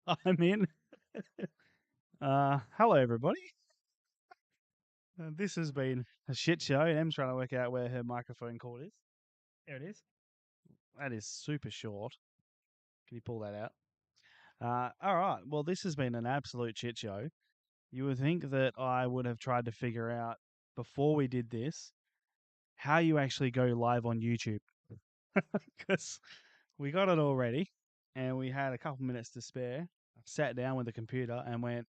I'm in. Hello, everybody. This has been a shit show. Em's trying to work out where her microphone cord is. There it is. That is super short. Can you pull that out? All right. Well, this has been an absolute shit show. You would think that I would have tried to figure out before we did this how you actually go live on YouTube. Because we got it already and we had a couple minutes to spare. I sat down with the computer and went,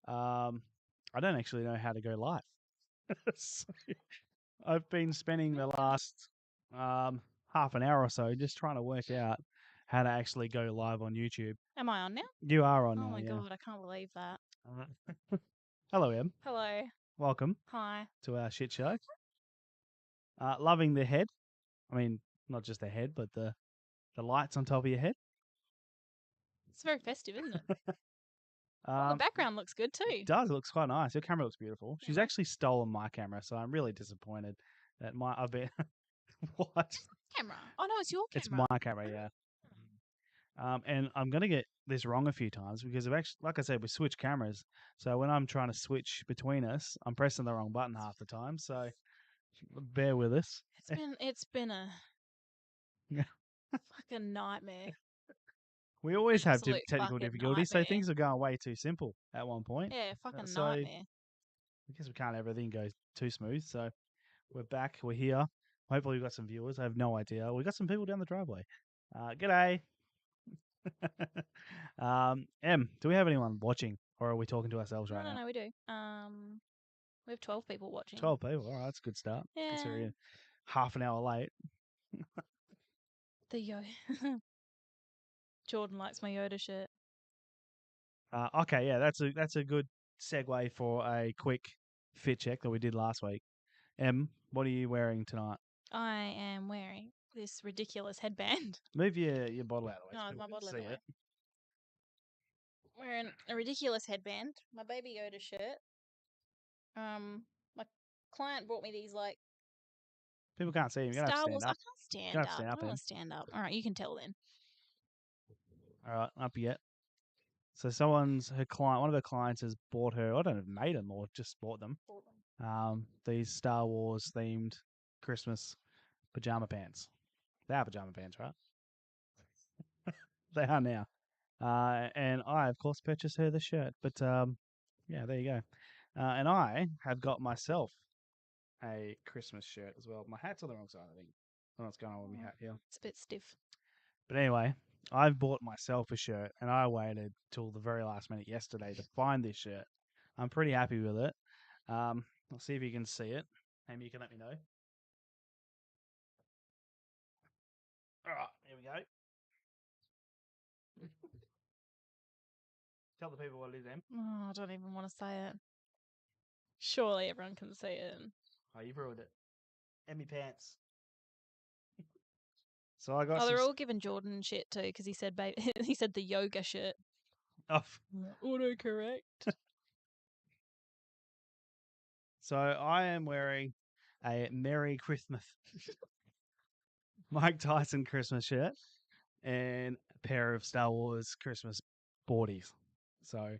I don't actually know how to go live. So I've been spending the last half an hour or so just trying to work out how to actually go live on YouTube. Am I on now? You are on Oh now, my yeah. god, I can't believe that. Hello, Em. Hello. Welcome Hi. to our shit show. Loving the head. I mean, not just the head, but the lights on top of your head. It's very festive, isn't it? The Um, background looks good too. It does. It looks quite nice. Your camera looks beautiful. She's Yeah. actually stolen my camera, so I'm really disappointed that I've been what? Camera. Oh no, it's your It's camera. my camera, yeah. And I'm gonna get this wrong a few times because of actually, like I said, we switch cameras. So when I'm trying to switch between us, I'm pressing the wrong button half the time. So bear with us. It's been a Yeah. fucking nightmare. We always have Absolute technical fucking difficulties, so nightmare. things are going way too simple at one point. Yeah, fucking So I nightmare. guess we can't have everything go too smooth. So we're back. We're here. Hopefully, we've got some viewers. I have no idea. We've got some people down the driveway. G'day. Em, do we have anyone watching, or are we talking to ourselves right now? No, we do. We have 12 people watching. 12 people. All right, that's a good start. Yeah. Considering half an hour late. The Yoda. Jordan likes my Yoda shirt. Okay, yeah, that's a good segue for a quick fit check that we did last week. Em, what are you wearing tonight? I am wearing this ridiculous headband. Move your bottle out of the way. No, So my people can bottle see away. it. Wearing a ridiculous headband, my Baby Yoda shirt. My client brought me these like People can't see him. You're gonna have to Star stand Wars. I up. can't stand Gotta have to up. stand I up, don't Em. want to stand up. All right, you can tell then. All right, up you get. So her client, one of her clients has bought her. I don't know if made them or just bought them. These Star Wars themed Christmas pajama pants. They are pajama pants, right? They are now. And I, of course, purchased her the shirt. But yeah, there you go. And I have got myself a Christmas shirt as well. My hat's on the wrong side, I think. I don't know what's going on with my hat here. It's a bit stiff. But anyway, I've bought myself a shirt and I waited till the very last minute yesterday to find this shirt. I'm pretty happy with it. I'll see if you can see it. Maybe you can let me know. All right, here we go. Tell the people what it is, Em. Oh, I don't even want to say it. Surely everyone can see it. Oh, you've ruined it. Emmy pants. So I got Oh, some. they're all giving Jordan shit too because he said he said the yoga shirt. Oh, Autocorrect. so I am wearing a Merry Christmas Mike Tyson Christmas shirt and a pair of Star Wars Christmas boardies. So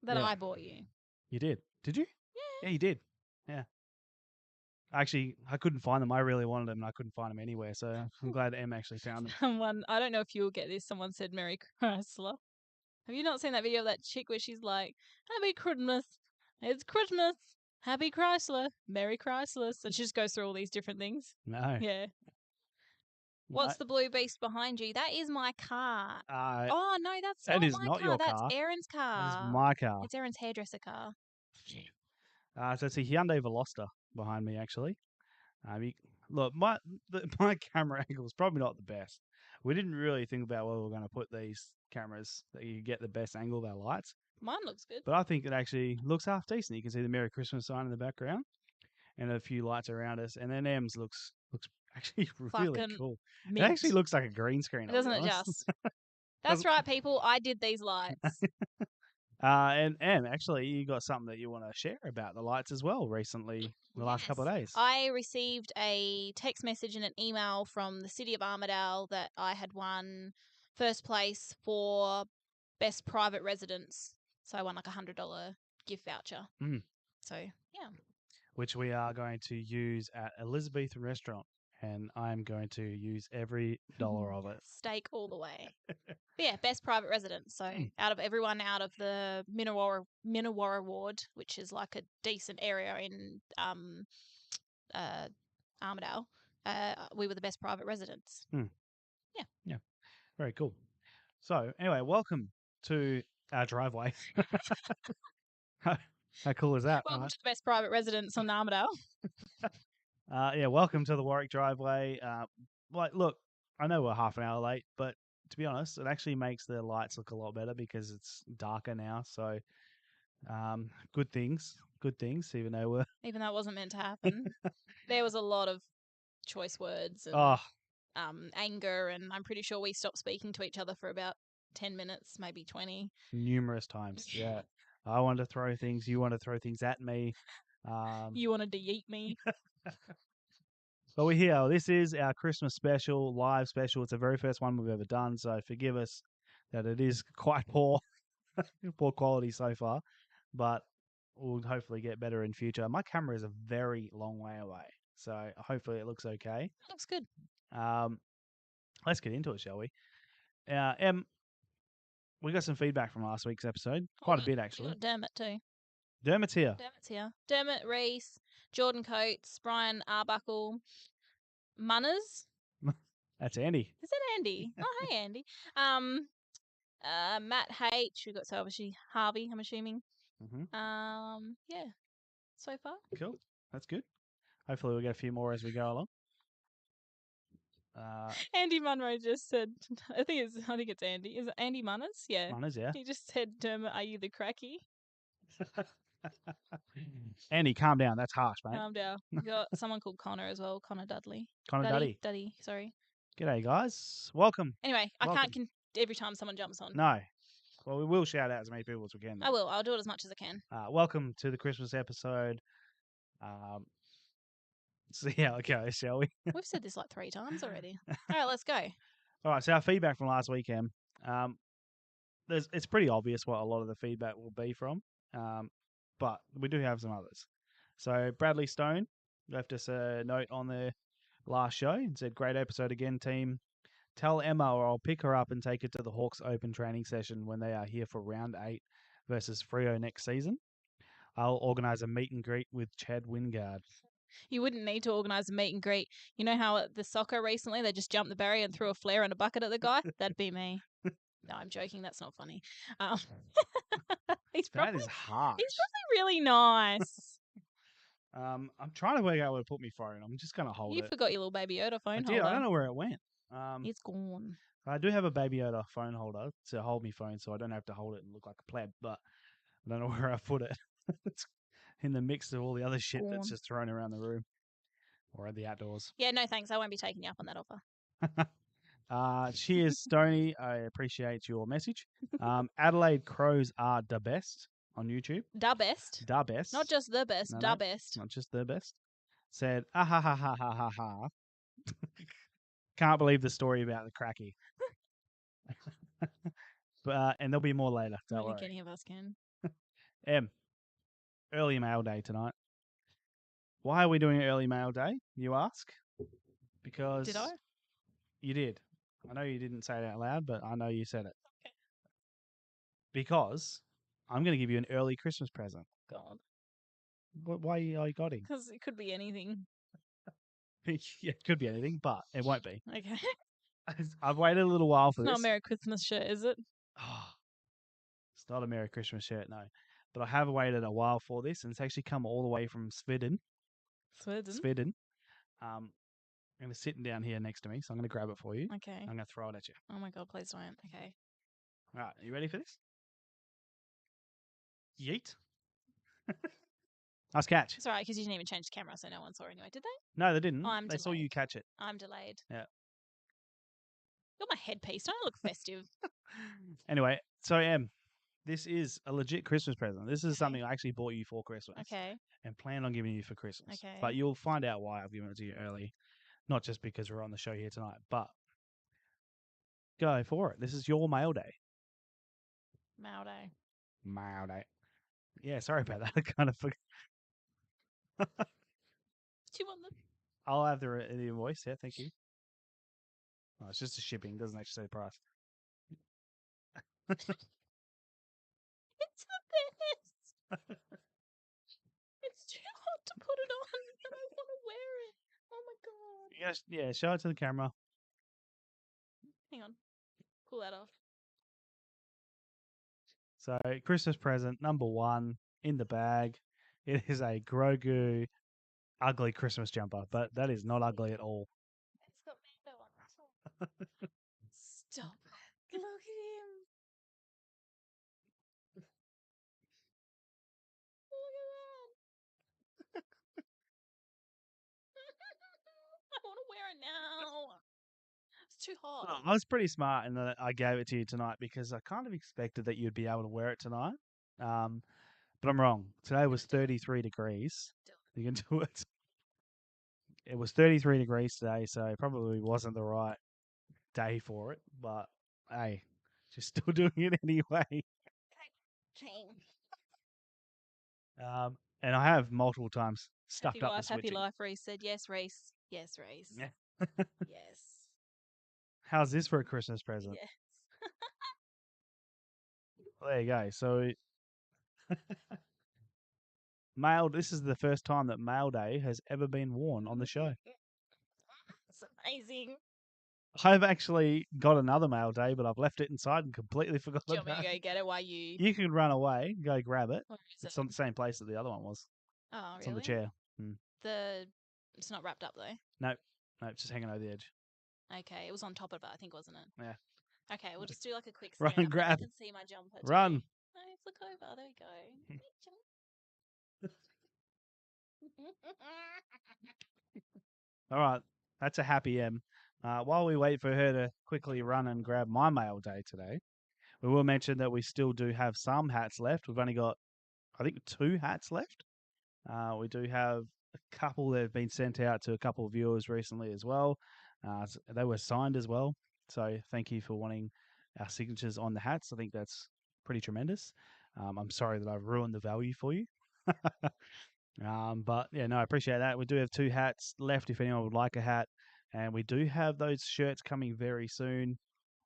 That yeah. I bought you. You did? Did you? Yeah. Yeah, you did. Yeah. Actually, I couldn't find them. I really wanted them, and I couldn't find them anywhere. So I'm glad Em actually found them. Someone, I don't know if you'll get this. Someone said Merry Chrysler. Have you not seen that video of that chick where she's like, Happy Christmas, it's Christmas, Happy Chrysler, Merry Chrysler. So she just goes through all these different things. No. Yeah. What's the blue beast behind you? That is my car. Oh no, that's that not is my not car. your That's car. Aaron's car. That is my car. It's Aaron's hairdresser car. So it's a Hyundai Veloster behind me, actually. Look, my camera angle is probably not the best. We didn't really think about where we were going to put these cameras that you get the best angle of our lights. Mine looks good. But I think it actually looks half decent. You can see the Merry Christmas sign in the background and a few lights around us. And then Em's looks actually really cool. Mint. It actually looks like a green screen. Doesn't it just? That's right, people. I did these lights. And Em, actually, you got something that you want to share about the lights as well recently, the last couple of days. I received a text message and an email from the City of Armidale that I had won first place for best private residence. So I won like $100 gift voucher. Mm. So yeah, which we are going to use at Elizabethan Restaurant, and I'm going to use every dollar of it. steak all the way. But yeah, best private residence. So out of everyone out of the Minnewarra ward, which is like a decent area in Armidale, we were the best private residence. Very cool. So anyway, welcome to our driveway. How cool is that? Welcome right? to the best private residence on Armidale. Yeah, welcome to the Warwick driveway. Look, I know we're half an hour late, but to be honest, it actually makes the lights look a lot better because it's darker now. So, good things, even though we're Even though it wasn't meant to happen. There was a lot of choice words and oh anger, and I'm pretty sure we stopped speaking to each other for about 10 minutes, maybe 20. numerous times. Yeah, I want to throw things, you want to throw things at me. You wanted to yeet me. But we're here. This is our Christmas special, live special. It's the very first one we've ever done, so forgive us that it is quite poor, poor quality so far. But we'll hopefully get better in future. My camera is a very long way away, so hopefully it looks okay. Looks good. Let's get into it, shall we? We got some feedback from last week's episode, quite a bit We actually. got Dermot too. Dermot's here. Dermot's here. Dermot, Reese, Jordan Coates, Brian Arbuckle, Munners. That's Andy. Is that Andy? Oh, hey, Andy. Matt H. We got so obviously Harvey, I'm assuming. Mm-hmm. Yeah. So far. Cool. That's good. Hopefully we'll get a few more as we go along. Andy Munro just said, I think it's Andy. Is it Andy Munners? Yeah. Munners, yeah. He just said, Dermot, are you the cracky? Andy, calm down. That's harsh, mate. Calm down. We got someone called Connor as well. Connor Dudley. Connor Duddy. Duddy, sorry. G'day, guys. Welcome. Anyway, I Welcome. can't every time someone jumps on. No. Well, we will shout out as many people as we can. I will. I'll do it as much as I can. Welcome to the Christmas episode. See how it goes, shall we? We've said this like 3 times already. All right, let's go. All right, so our feedback from last weekend. It's pretty obvious what a lot of the feedback will be from, but we do have some others. So Bradley Stone left us a note on the last show and said, "Great episode again, team. Tell Emma or I'll pick her up and take her to the Hawks Open training session when they are here for round 8 versus Freo next season. I'll organise a meet and greet with Chad Wingard." You wouldn't need to organise a meet and greet. You know how at the soccer recently they just jumped the barrier and threw a flare and a bucket at the guy? That'd be me. No, I'm joking. That's not funny. That is harsh. He's probably really nice. I'm trying to work out where to put my phone. I'm just going to hold You it. forgot your little Baby Yoda phone I holder. did. I don't know where it went. It's gone. I do have a Baby Yoda phone holder to hold my phone, so I don't have to hold it and look like a pleb, but I don't know where I put it. It's in the mix of all the other shit that's just thrown around the room or at the outdoors. Yeah, no thanks. I won't be taking you up on that offer. Cheers, Stoney. I appreciate your message. Adelaide Crows are the best on YouTube. Da best. Da best. Not just the best, No, da no. best. Not just the best. Said, ah ha ha ha ha ha ha. Can't believe the story about the cracky. But and there'll be more later. I Don't don't think worry. any of us can. Early mail day tonight. Why are we doing early mail day, you ask? Because Did I? You did. I know you didn't say it out loud, but I know you said it. Okay. Because I'm going to give you an early Christmas present. God. Why are you got him? Because it could be anything. Yeah, it could be anything, but it won't be. Okay. I've waited a little while for It's this. not a Merry Christmas shirt, is it? Oh, it's not a Merry Christmas shirt, no. But I have waited a while for this, and it's actually come all the way from Sweden. Sweden. And it's sitting down here next to me, so I'm going to grab it for you. Okay. I'm going to throw it at you. Oh my God, please don't. Okay. All right, you ready for this? Yeet. Nice catch. It's all right because you didn't even change the camera, so no one saw anyway, did they? No, they didn't. I'm They saw you delayed. catch it. I'm delayed. Yeah. Got my headpiece. Don't I look festive? Anyway, so this is a legit Christmas present. This is something I actually bought you for Christmas. Okay. And planned on giving you for Christmas. Okay. But you'll find out why I've given it to you early. Not just because we're on the show here tonight, but Go for it. This is your mail day. Mail day. Mail day. Yeah, sorry about that. I kind of forgot. Do you want them? I'll have the invoice. Yeah, thank you. Oh, it's just a shipping. Doesn't actually say the price. It's the best. It's too hot to put it on, but I want to wear it. Oh my god. Yes, yeah. Show it to the camera. Hang on. Pull that off. So, Christmas present number 1 in the bag. It is a Grogu ugly Christmas jumper, but that is not ugly at all. It's got Mando on it. Stop it. Look at him. Look at that. I want to wear it now. It's too hot. I was pretty smart in that I gave it to you tonight because I kind of expected that you'd be able to wear it tonight. But I'm wrong. Today was 33 degrees. You can do it. It was 33 degrees today, so it probably wasn't the right day for it. But hey, just still doing it anyway. And I have multiple times stuffed up the Happy switching. life, Reese said. Yes, Reese. Yes, Reese. Yeah. Yes. How's this for a Christmas present? Yes. Well, there you go. So, this is the first time that Mail Day has ever been worn on the show. It's amazing. I've actually got another Mail Day, but I've left it inside and completely forgot Do you want me about to go it. get it while you... You can run away, go grab it. Where is It's it? on the same place that the other one was. Oh, It's on the really? chair. It's not wrapped up, though. No, it's just hanging over the edge. Okay, it was on top of it, I think, wasn't it? Yeah. Okay, we'll just do like a quick Run scan and up and I grab. can see my jumper. too. Run. No, flick over. There we go. All right, that's a happy M. While we wait for her to quickly run and grab my Mail Day today, we will mention that we still do have some hats left. We've only got, I think, 2 hats left. We do have a couple that have been sent out to a couple of viewers recently as well. They were signed as well. So thank you for wanting our signatures on the hats. I think that's pretty tremendous. I'm sorry that I've ruined the value for you. But yeah, no, I appreciate that. We do have 2 hats left if anyone would like a hat. And we do have those shirts coming very soon,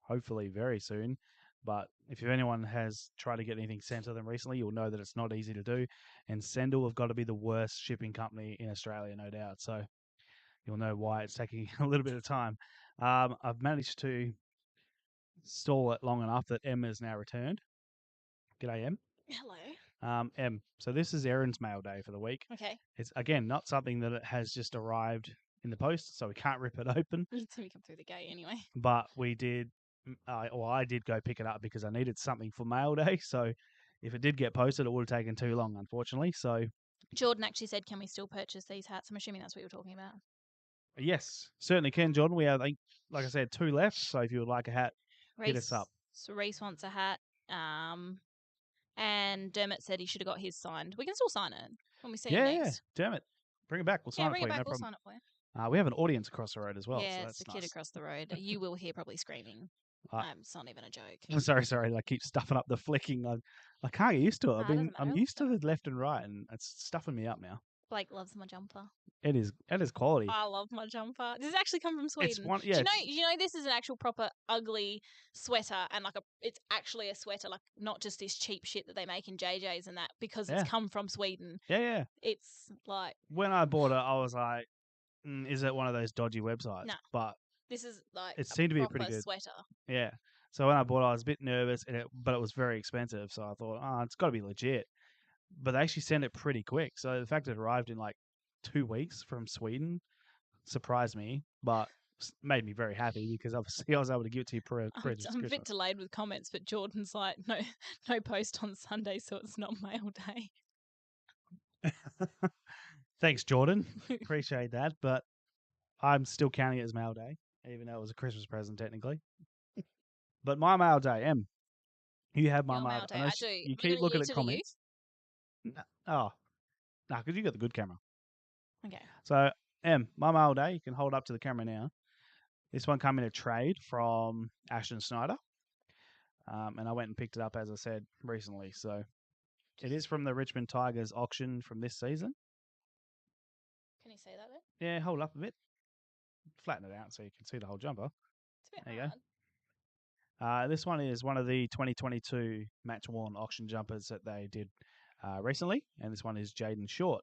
hopefully very soon. But if anyone has tried to get anything sent to them recently, you'll know that it's not easy to do. And Sendle have got to be the worst shipping company in Australia, no doubt. So you'll know why it's taking a little bit of time. I've managed to stall it long enough that M has now returned. G'day, M. Hello. M. So this is Erin's Mail Day for the week. Okay. It's, again, not something that it has just arrived in the post, so we can't rip it open. Until we come through the gate anyway. But we did, I did go pick it up because I needed something for Mail Day. So if it did get posted, it would have taken too long, unfortunately. So Jordan actually said, can we still purchase these hats? I'm assuming that's what you're talking about. yes, certainly can, Jordan. We have, like I said, 2 left. So if you would like a hat, hit us up. So Reese wants a hat. And Dermot said he should have got his signed. We can still sign it when we see him next. Yeah, damn it. Bring it back. We'll sign it bring for it you. back. No we'll problem. sign it for you. We have an audience across the road as well. Yeah, so it's that's the kid nice. across the road. You will hear probably screaming. It's not even a joke. I'm sorry. I keep stuffing up the flicking. I can't get used to it. I'm used to the left and right, and it's stuffing me up now. Blake loves my jumper. It is quality. I love my jumper. This has actually come from Sweden. It's one, Do you know this is an actual proper ugly sweater, and it's actually a sweater, like not just this cheap shit that they make in JJ's and that, because it's come from Sweden. Yeah. It's like, when I bought it, I was like, is it one of those dodgy websites? No. But this is like it seemed to be a pretty proper good sweater. Yeah. So when I bought it, I was a bit nervous, but it was very expensive. So I thought, it's got to be legit. But they actually sent it pretty quick. So the fact it arrived in like 2 weeks from Sweden surprised me, but made me very happy because obviously I was able to give it to you I'm a bit delayed with comments, but Jordan's like, no post on Sunday, so it's not Mail Day. Thanks, Jordan. Appreciate that, but I'm still counting it as Mail Day, even though it was a Christmas present technically. But my Mail Day, M. You have my Mail Day. I do. You keep looking at comments. No, because you got the good camera. Okay. So, M, my Mail Day, you can hold up to the camera now, This one came in a trade from Ashton Snyder. And I went and picked it up, as I said, recently. So it is from the Richmond Tigers auction from this season. Can you say that there? Yeah, hold up a bit. Flatten it out so you can see the whole jumper. It's a bit There you go. hard. This one is one of the 2022 match worn auction jumpers that they did recently, and this one is Jaden Short.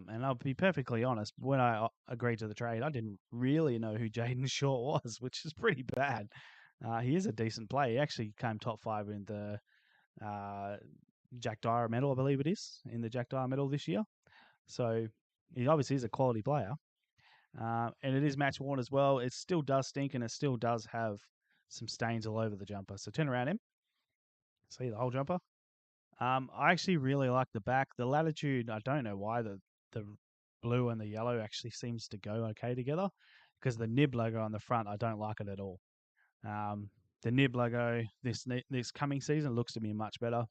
And I'll be perfectly honest, when I agreed to the trade, I didn't really know who Jaden Short was, which is pretty bad. He is a decent player. He actually came top 5 in the Jack Dyer medal, I believe it is, in the Jack Dyer medal this year. So he obviously is a quality player. And it is match worn as well. It still does stink, and it still does have some stains all over the jumper. So turn around him. See the whole jumper. I actually really like the back. The latitude, I don't know why the blue and the yellow actually seems to go okay together, because the nib logo on the front, I don't like it at all. The nib logo this coming season looks to be much better.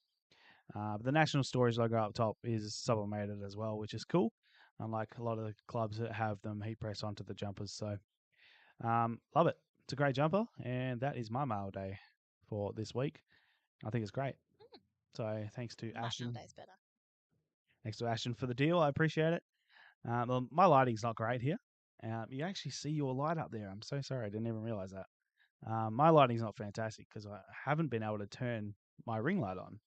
But the National Storage logo up top is sublimated as well, which is cool, unlike a lot of the clubs that have them heat press onto the jumpers. So love it. It's a great jumper, and that is my mail day for this week. I think it's great. So thanks to Ashton. Monday's better. Thanks to Ashton for the deal. I appreciate it. Well, my lighting's not great here. You actually see your light up there. I'm so sorry. I didn't even realize that. My lighting's not fantastic because I haven't been able to turn my ring light on,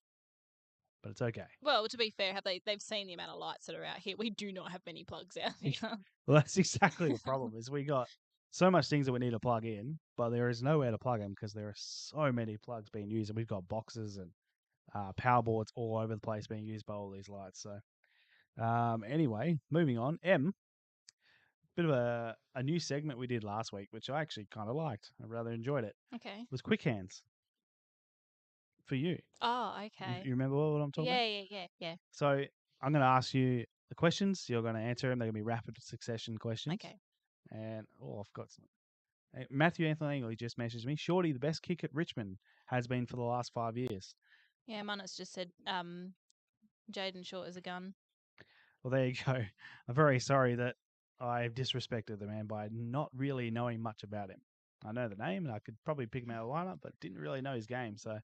but it's okay. Well, to be fair, they've seen the amount of lights that are out here. We do not have many plugs out here. Well, that's exactly the problem. Is we got so much things that we need to plug in, but there is nowhere to plug them because there are so many plugs being used, and we've got boxes and power boards all over the place being used by all these lights. So anyway, moving on. Bit of a new segment we did last week, which I actually kind of liked. I rather enjoyed it. Okay. It was quick hands for you. Oh, okay. You remember what I'm talking about? Yeah. So I'm going to ask you the questions. You're going to answer them. They're going to be rapid succession questions. Okay. And I've got some. Matthew Anthony Langley just messaged me. Shorty, the best kick at Richmond has been for the last 5 years. Yeah, Manus just said Jaden Short is a gun. Well, there you go. I'm very sorry that I've disrespected the man by not really knowing much about him. I know the name, and I could probably pick him out of the lineup, but didn't really know his game. So,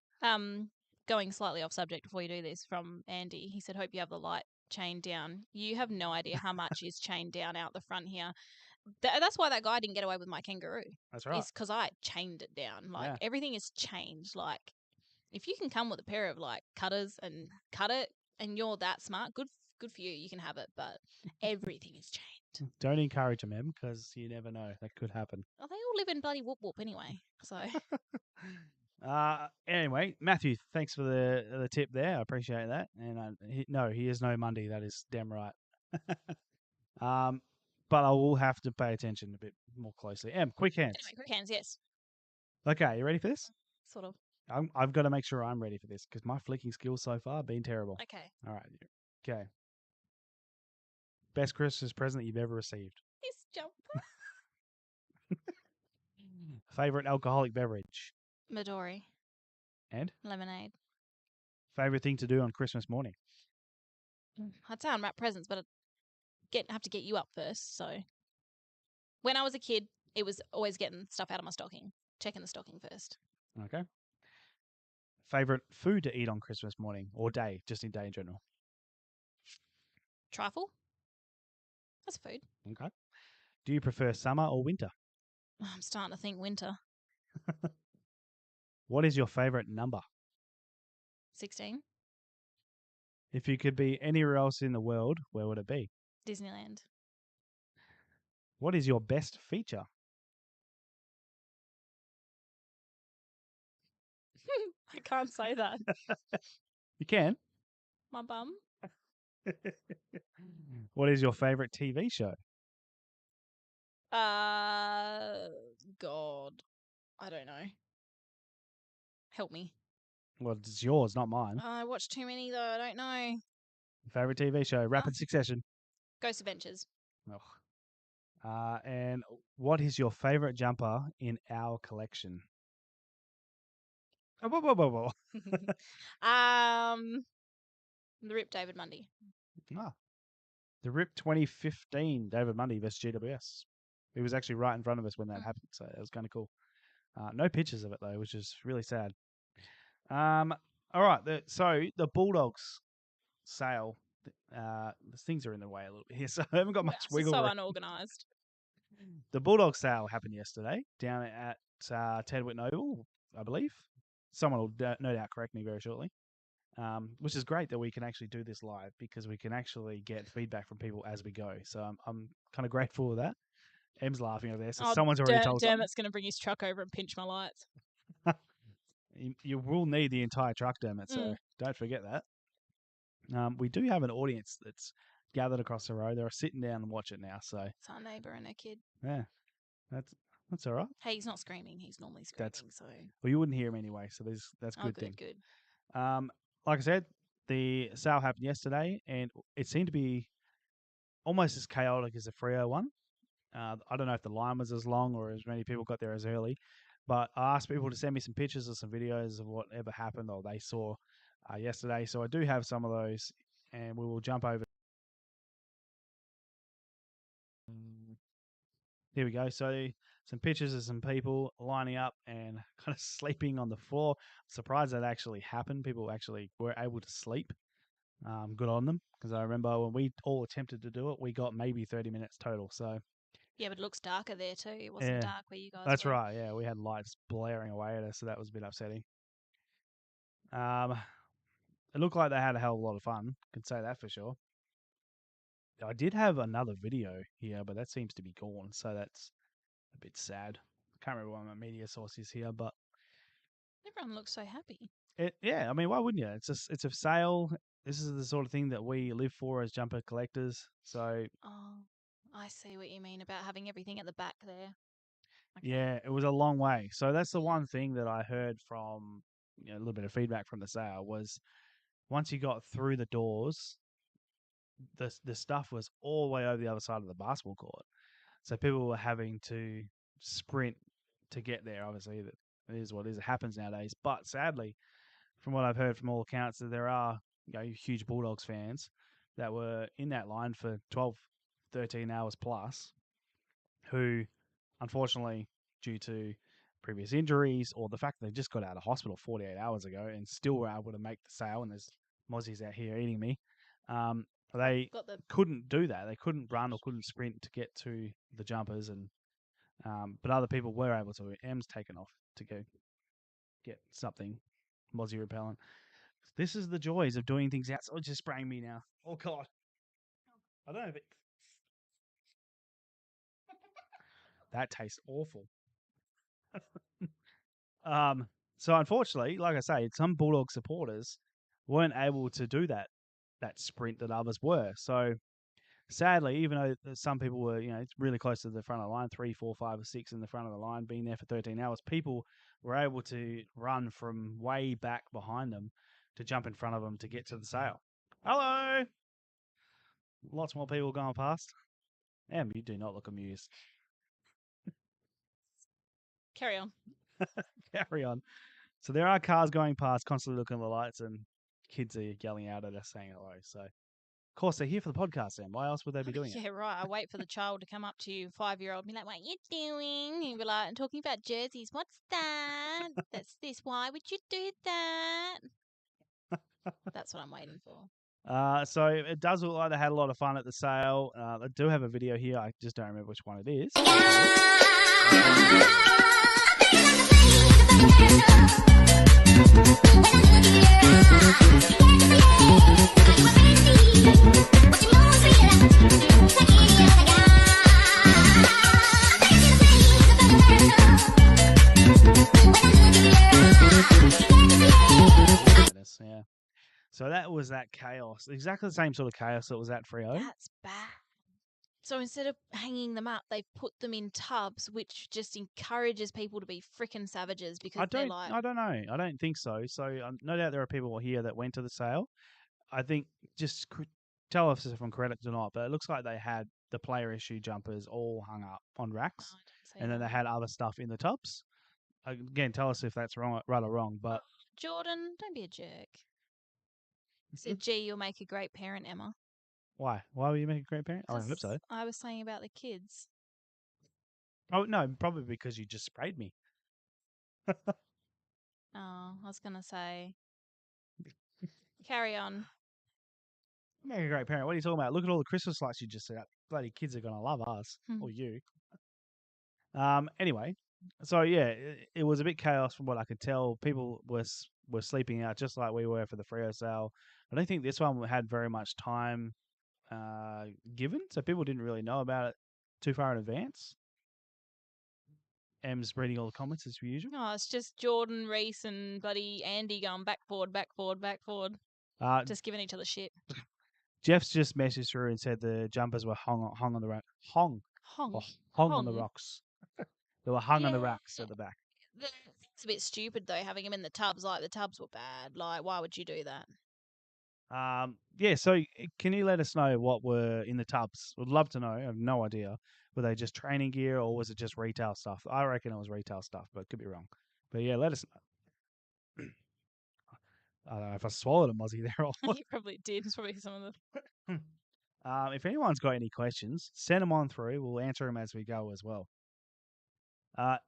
going slightly off subject before you do this, from Andy, he said, "Hope you have the light chained down." You have no idea how much is chained down out the front here. That's why that guy didn't get away with my kangaroo. That's right. It's because I chained it down. Like everything is changed. Like if you can come with a pair of like cutters and cut it, and you're that smart, good for you. You can have it, but everything is chained. Don't encourage him, Em, because you never know. That could happen. Well, they all live in bloody whoop whoop anyway. So. Anyway, Matthew, thanks for the tip there. I appreciate that. And he is no Monday. That is damn right. But I will have to pay attention a bit more closely. Quick hands. Anyway, quick hands, yes. Okay, you ready for this? Sort of. I've got to make sure I'm ready for this because my flicking skills so far have been terrible. Okay. All right. Okay. Best Christmas present that you've ever received? This jumper. Favorite alcoholic beverage? Midori. And? Lemonade. Favorite thing to do on Christmas morning? I'd say unwrap presents, but I'd have to get you up first. So when I was a kid, it was always getting stuff out of my stocking, checking the stocking first. Okay. Favorite food to eat on Christmas morning or day, just in day in general? Trifle. That's food. Okay. Do you prefer summer or winter? I'm starting to think winter. What is your favorite number? 16. If you could be anywhere else in the world, where would it be? Disneyland. What is your best feature? I can't say that. You can. My bum. What is your favorite TV show? God. I don't know. Help me. Well, it's yours, not mine. I watch too many, though. I don't know. Favorite TV show? Rapid Succession. Ghost Adventures. Oh. And what is your favorite jumper in our collection? Oh, whoa. The Rip David Mundy. The RIP 2015 David Mundy vs GWS. He was actually right in front of us when that Mm. happened, so it was kind of cool. No pictures of it though, which is really sad. All right. So the Bulldogs sale. The things are in the way a little bit here, so I haven't got much It's wiggle so room. unorganised. The Bulldog sale happened yesterday down at Ted Whitten Oval, I believe. Someone will no doubt correct me very shortly. Which is great that we can actually do this live because we can actually get feedback from people as we go. So I'm kind of grateful for that. Em's laughing over there, so Oh, someone's already told something. Dermot's going to bring his truck over and pinch my lights. You will need the entire truck, Dermot, so Mm. don't forget that. We do have an audience that's gathered across the road. They're sitting down and watch it now, so It's our neighbour and her kid. yeah, that's all right. Hey, he's not screaming. He's normally screaming. That's- So Well, you wouldn't hear him anyway, so that's a oh, good good, thing. good. Like I said, the sale happened yesterday, and it seemed to be almost as chaotic as the Freo one. I don't know if the line was as long or as many people got there as early, but I asked people to send me some pictures or some videos of whatever happened or they saw yesterday. So I do have some of those, and we will jump over. Here we go. So some pictures of some people lining up and kind of sleeping on the floor. Surprised that actually happened. People actually were able to sleep. Good on them, because I remember when we all attempted to do it, we got maybe 30 minutes total. So Yeah, but it looks darker there too. It wasn't yeah, dark where you guys that's were. right. Yeah, we had lights blaring away at us, so that was a bit upsetting. It looked like they had a hell of a lot of fun. Can say that for sure. I did have another video here, but that seems to be gone, so that's a bit sad. I can't remember what my media source is here, but Everyone looks so happy. yeah, I mean, why wouldn't you? It's a sale. This is the sort of thing that we live for as jumper collectors. So Oh, I see what you mean about having everything at the back there. Okay. yeah, it was a long way. So that's the one thing that I heard from a little bit of feedback from the sale was once you got through the doors, the stuff was all the way over the other side of the basketball court. So people were having to sprint to get there. Obviously, that it is what it is. It happens nowadays. But sadly, from what I've heard from all accounts, that there are huge Bulldogs fans that were in that line for 12, 13 hours plus, who, unfortunately, due to previous injuries or the fact that they just got out of hospital 48 hours ago and still were able to make the sale, and there's mozzies out here eating me, they Got the couldn't do that. They couldn't run or couldn't sprint to get to the jumpers, and but other people were able to. M's taken off to go get something mozzie repellent. This is the joys of doing things outside. Oh, just spraying me now. Oh God, I don't know if it. That tastes awful. So unfortunately, like I say, some Bulldog supporters weren't able to do that sprint that others were. So sadly, even though some people were, it's really close to the front of the line, 3, 4, 5, or 6 in the front of the line, being there for 13 hours, people were able to run from way back behind them to jump in front of them to get to the sale. Hello! Lots more people going past. Em, you do not look amused. carry on. Carry on. So there are cars going past, constantly looking at the lights, and kids are yelling out at us saying hello. So, of course, they're here for the podcast, Em. Why else would they be doing it? Yeah, right. I wait for the child to come up to you, 5-year-old, and be like, "What you doing?" And you'll be like, "I'm talking about jerseys. What's that? That's this. Why would you do that?" That's what I'm waiting for. So it does look like they had a lot of fun at the sale. I do have a video here. I just don't remember which one it is. Yeah. So that was that chaos. Exactly the same sort of chaos that was at Freo. That's bad. So instead of hanging them up, they've put them in tubs, which just encourages people to be frickin' savages because they're like, I don't know. I don't think so. So no doubt there are people here that went to the sale. I think just tell us if I'm correct or not, but it looks like they had the player issue jumpers all hung up on racks, "Oh, I don't see and then that." they had other stuff in the tubs. Again, tell us if that's wrong, right or wrong. But Jordan, don't be a jerk. Said, "Gee, you'll make a great parent, Emma." why? Why were you making a great parent? I hope so. I was saying about the kids. Oh no, probably because you just sprayed me. Oh, I was gonna say. Carry on. I'm a great parent. What are you talking about? Look at all the Christmas lights you just set up. Bloody kids are gonna love us Hmm. or you. Anyway, so yeah, it was a bit chaos from what I could tell. People were sleeping out just like we were for the Freo sale. I don't think this one had very much time given, so people didn't really know about it too far in advance. Em's reading all the comments as usual. Oh, it's just Jordan, Reese, and bloody Andy going back forward, back forward, back forward, Uh, just giving each other shit. Jeff's just messaged through and said the jumpers were hung on the rack. Hung Hong. hung on the rocks. They were hung on the Yeah. racks at the back. It's a bit stupid though, having him in the tubs. Like the tubs were bad. Like, why would you do that? Yeah, so can you let us know what were in the tubs? Would love to know. I have no idea. Were they just training gear or was it just retail stuff? I reckon it was retail stuff, but could be wrong. But yeah, let us know. I don't know if I swallowed a muzzy there or what. He probably did. It's probably some of the. If anyone's got any questions, send them on through. We'll answer them as we go as well.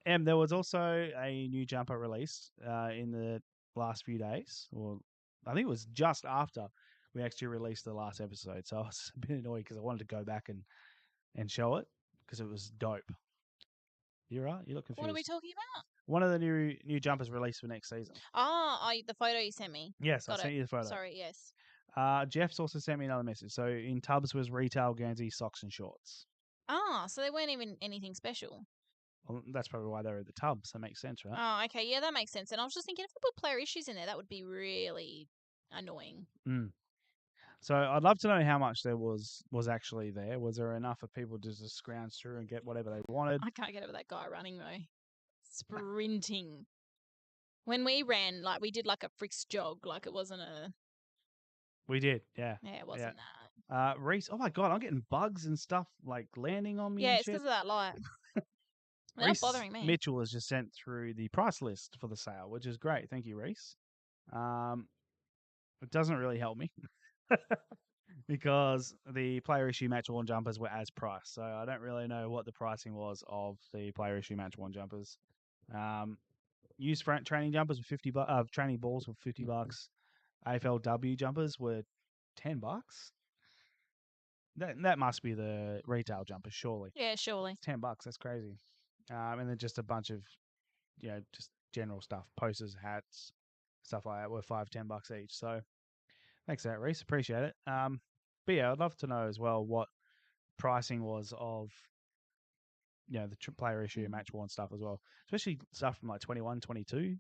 There was also a new jumper released in the last few days, or I think it was just after we actually released the last episode. So I was a bit annoyed because I wanted to go back and show it because it was dope. You're right. You look confused. What are we talking about? One of the new jumpers released for next season. The photo you sent me. Yes, Got I sent it. you the photo. Sorry. Yes. Jeff's also sent me another message. So in tubs was retail Guernsey socks and shorts. So they weren't even anything special. Well, that's probably why they're at the tubs. That makes sense, right? Oh, okay. Yeah, that makes sense. And I was just thinking if we put player issues in there, that would be really annoying. Mm. So I'd love to know how much there was actually there. Was there enough of people to just scrounge through and get whatever they wanted? I can't get over that guy running though. Sprinting. When we ran, like we did like a Fricks jog, like it wasn't a. We did, yeah. Yeah, it wasn't that. Reese, oh my god, I'm getting bugs and stuff like landing on me Yeah, and it's shit. because of that light. They're not Reese bothering me. Mitchell has just sent through the price list for the sale, which is great. Thank you, Reese. It doesn't really help me because the player issue match worn jumpers were as priced, so I don't really know what the pricing was of the player issue match worn jumpers. Used training jumpers were training balls were $50. AFLW jumpers were $10. That must be the retail jumpers, surely. Yeah, surely. It's $10. That's crazy. And then just a bunch of just general stuff, posters, hats, stuff like that were $5-10 each. So thanks for that, Reese. Appreciate it. But yeah, I'd love to know as well what pricing was of the player issue and match worn stuff as well, especially stuff from like 21, 22,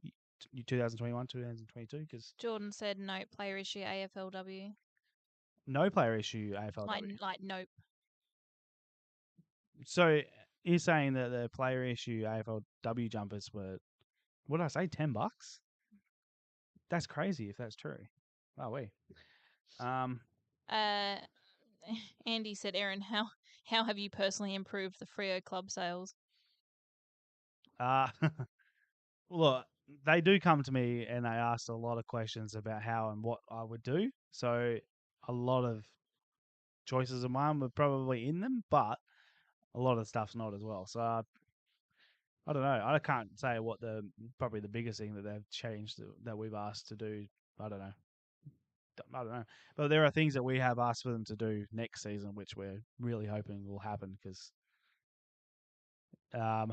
2021, 2022, because Jordan said nope, player issue AFLW. no player issue AFLW. Like nope. So you're saying that the player issue AFLW jumpers were, what did I say, $10? That's crazy if that's true. Oh, wait. Andy said, Aaron, how have you personally improved the Freo club sales? Look, they do come to me and they ask a lot of questions about how and what I would do. So a lot of choices of mine were probably in them, but a lot of stuff's not as well. So I don't know. I can't say what probably the biggest thing that they've changed that we've asked to do. I don't know. But there are things that we have asked for them to do next season, which we're really hoping will happen because, as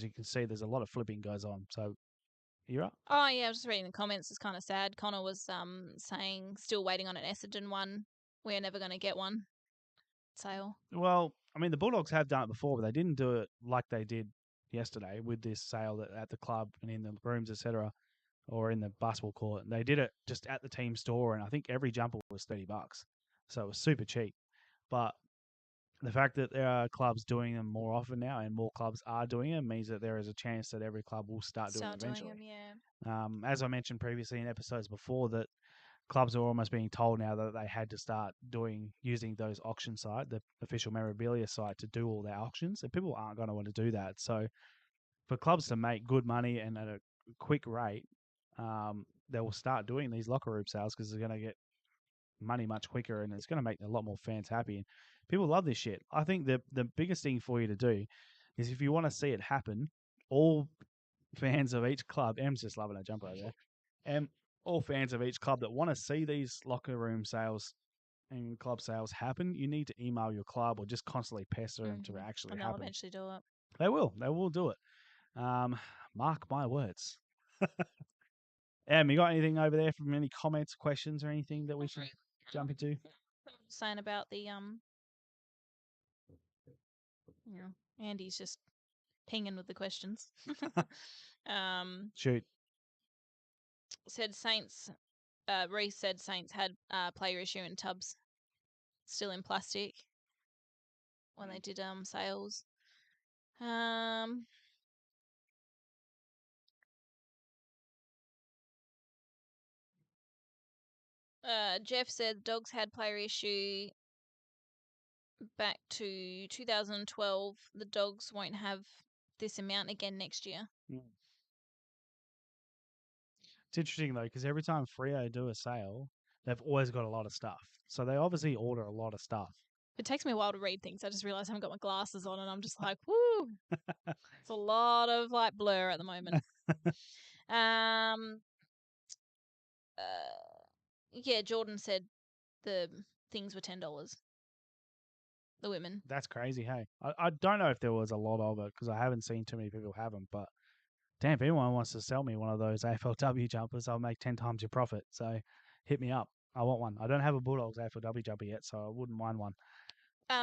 you can see, there's a lot of flipping goes on. So you're up. Oh yeah, I was just reading the comments. It's kind of sad. Connor was saying still waiting on an Essendon one. We're never going to get one. Sale. Well, I mean, the Bulldogs have done it before, but they didn't do it like they did yesterday with this sale at the club and in the rooms, etc., or in the basketball court. They did it just at the team store, and I think every jumper was $30, so it was super cheap. But the fact that there are clubs doing them more often now, and more clubs are doing them, means that there is a chance that every club will start doing them eventually. Yeah. As I mentioned previously in episodes before, that clubs are almost being told now that they had to start using those auction site, the official memorabilia site, to do all their auctions, and people aren't going to want to do that. So for clubs to make good money and at a quick rate, they will start doing these locker room sales because they're going to get money much quicker, and it's going to make a lot more fans happy. And people love this shit. I think the biggest thing for you to do is if you want to see it happen, all fans of each club, Em's just loving a jumper over there, and all fans of each club that want to see these locker room sales and club sales happen, you need to email your club or just constantly pester them to actually And they'll happen. eventually do it. They will do it. Mark my words. Em, you got anything over there from any comments, questions, or anything that we should jump into? Saying about the Andy's just pinging with the questions. Shoot. Said Saints. Reese said Saints had player issue in tubs, still in plastic, when they did sales. Jeff said Dogs had player issue back to 2012. The Dogs won't have this amount again next year. It's interesting though, because every time Freo do a sale, they've always got a lot of stuff. So they obviously order a lot of stuff. It takes me a while to read things. I just realised I haven't got my glasses on, and I'm just like, whoo! It's a lot of like blur at the moment. Yeah, Jordan said the things were $10. The women. That's crazy, hey. I don't know if there was a lot of it because I haven't seen too many people have them, but damn, if anyone wants to sell me one of those AFLW jumpers, I'll make 10 times your profit. So hit me up. I want one. I don't have a Bulldogs AFLW jumper yet, so I wouldn't mind one. I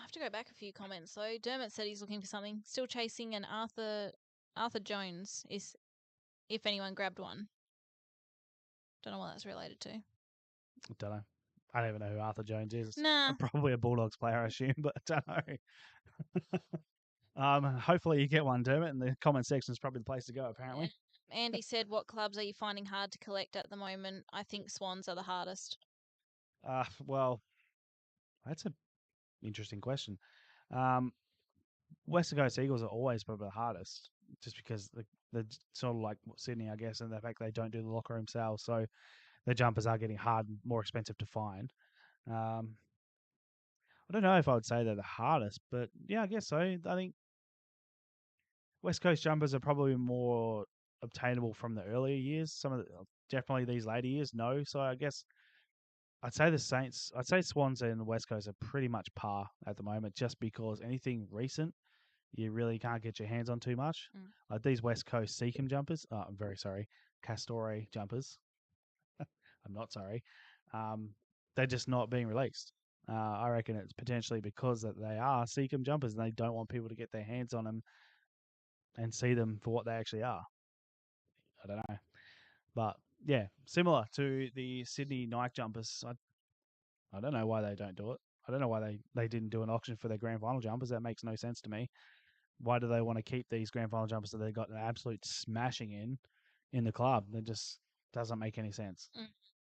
have to go back a few comments. So Dermot said he's looking for something. Still chasing an Arthur Jones is if anyone grabbed one. Don't know what that's related to. I don't know. I don't even know who Arthur Jones is. Nah. Probably a Bulldogs player, I assume, but I don't know. Hopefully you get one, Dermot, and the comment section is probably the place to go, apparently. Yeah. Andy said, what clubs are you finding hard to collect at the moment? I think Swans are the hardest. Well, that's an interesting question. Western Coast Eagles are always probably the hardest, just because they're sort of like Sydney, I guess, and the fact they don't do the locker room sales, so their jumpers are getting hard and more expensive to find. I don't know if I would say they're the hardest, but yeah, I guess so. I think West Coast jumpers are probably more obtainable from the earlier years. Some of the, definitely these later years, no. So I guess I'd say the Saints, I'd say Swans and the West Coast are pretty much par at the moment, just because anything recent you really can't get your hands on too much. Like these West Coast Seacom jumpers, I'm very sorry, Castore jumpers. I'm not sorry. They're just not being released. I reckon it's potentially because that they are Seacom jumpers and they don't want people to get their hands on them and see them for what they actually are. I don't know. But yeah, similar to the Sydney Nike jumpers. I don't know why they don't do it. I don't know why they didn't do an auction for their grand final jumpers. That makes no sense to me. Why do they want to keep these grand final jumpers that they got an absolute smashing in the club? That just doesn't make any sense.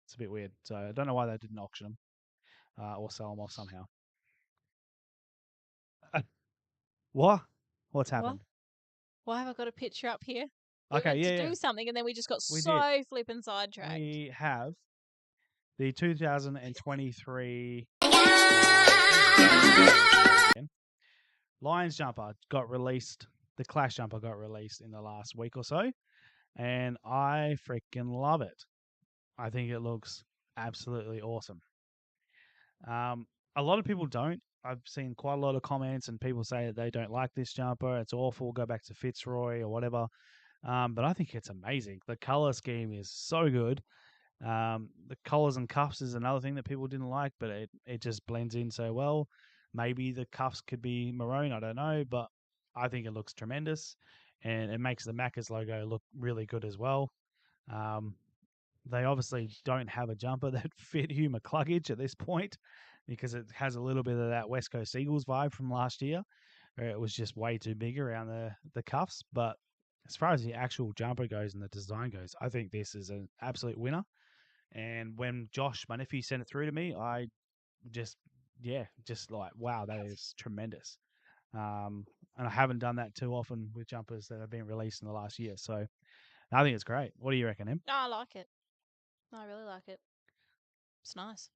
It's a bit weird. So I don't know why they didn't auction them or sell them off somehow. What? What's happened? Why have I got a picture up here? Okay, we meant to do something, and then we just got flipping sidetracked. We have the 2023 Lions jumper got released. The Clash jumper got released in the last week or so, and I freaking love it. I think it looks absolutely awesome. A lot of people don't. I've seen quite a lot of comments and people say that they don't like this jumper. It's awful. Go back to Fitzroy or whatever. But I think it's amazing. The color scheme is so good. The collars and cuffs is another thing that people didn't like, but it just blends in so well. Maybe the cuffs could be maroon. I don't know, but I think it looks tremendous, and it makes the Macca's logo look really good as well. They obviously don't have a jumper that fit Hugh McCluggage at this point because it has a little bit of that West Coast Eagles vibe from last year, where it was just way too big around the cuffs. But as far as the actual jumper goes and the design goes, I think this is an absolute winner. And when Josh, my nephew, sent it through to me, I just like, wow, that is tremendous. And I haven't done that too often with jumpers that have been released in the last year. So I think it's great. What do you reckon, Em? I like it. I really like it. It's nice.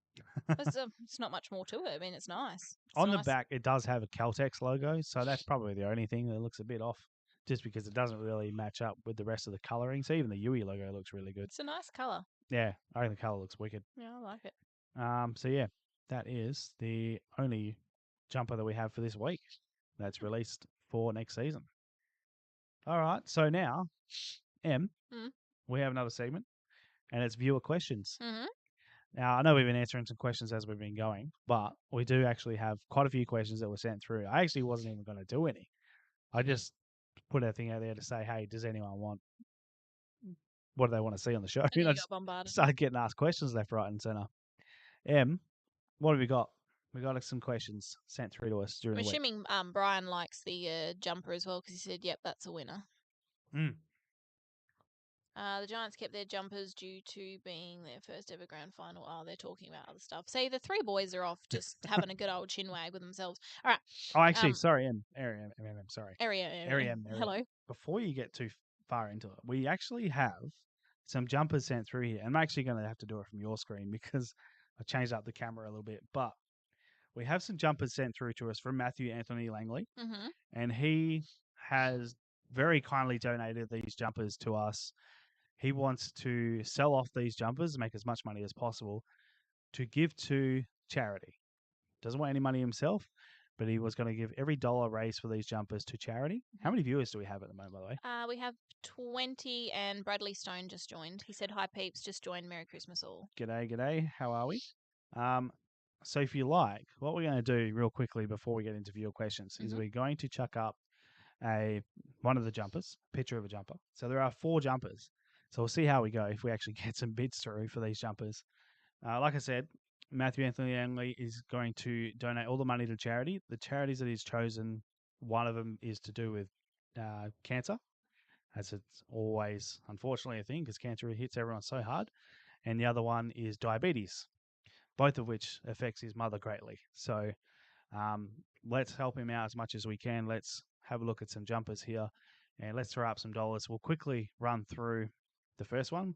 It's not much more to it. I mean, it's nice. It's On the nice. back, it does have a Caltex logo, so that's probably the only thing that looks a bit off, just because it doesn't really match up with the rest of the colouring. So even the Yui logo looks really good. It's a nice colour. Yeah, I think the colour looks wicked. Yeah, I like it. So yeah, that is the only jumper that we have for this week that's released for next season. All right, so now, Em, Mm. we have another segment, and it's viewer questions. Mm-hmm. Now, I know we've been answering some questions as we've been going, but we do actually have quite a few questions that were sent through. I actually wasn't even going to do any. I just put a thing out there to say, hey, does anyone want, what do they want to see on the show? And then I you just got bombarded. started getting asked questions left, right, and centre. Em, what have we got? We got some questions sent through to us during I'm the week. assuming Brian likes the jumper as well because he said, "Yep, that's a winner." Mm. The Giants kept their jumpers due to being their first ever grand final. Oh, they're talking about other stuff. See, the three boys are off just having a good old chin wag with themselves. All right. Oh, actually, sorry, Em. Sorry. Area. Em. Hello. Before you get too far into it, we actually have some jumpers sent through here. I'm actually going to have to do it from your screen because I changed up the camera a little bit. But we have some jumpers sent through to us from Matthew Anthony Langley, Mm-hmm. and he has very kindly donated these jumpers to us. He wants to sell off these jumpers, make as much money as possible to give to charity. Doesn't want any money himself, but he was going to give every dollar raised for these jumpers to charity. How many viewers do we have at the moment, by the way? We have 20, and Bradley Stone just joined. He said, "Hi peeps, just joined. Merry Christmas all." G'day. How are we? So if you like, what we're going to do real quickly before we get into viewer questions is we're going to chuck up one of the jumpers, picture of a jumper. So there are 4 jumpers. So we'll see how we go if we actually get some bids through for these jumpers. Like I said, Matthew Anthony Langley is going to donate all the money to charity. The charities that he's chosen, one of them is to do with cancer, as it's always, unfortunately, a thing because cancer hits everyone so hard. And the other one is diabetes, both of which affects his mother greatly. So let's help him out as much as we can. Let's have a look at some jumpers here and let's throw up some dollars. We'll quickly run through the first one.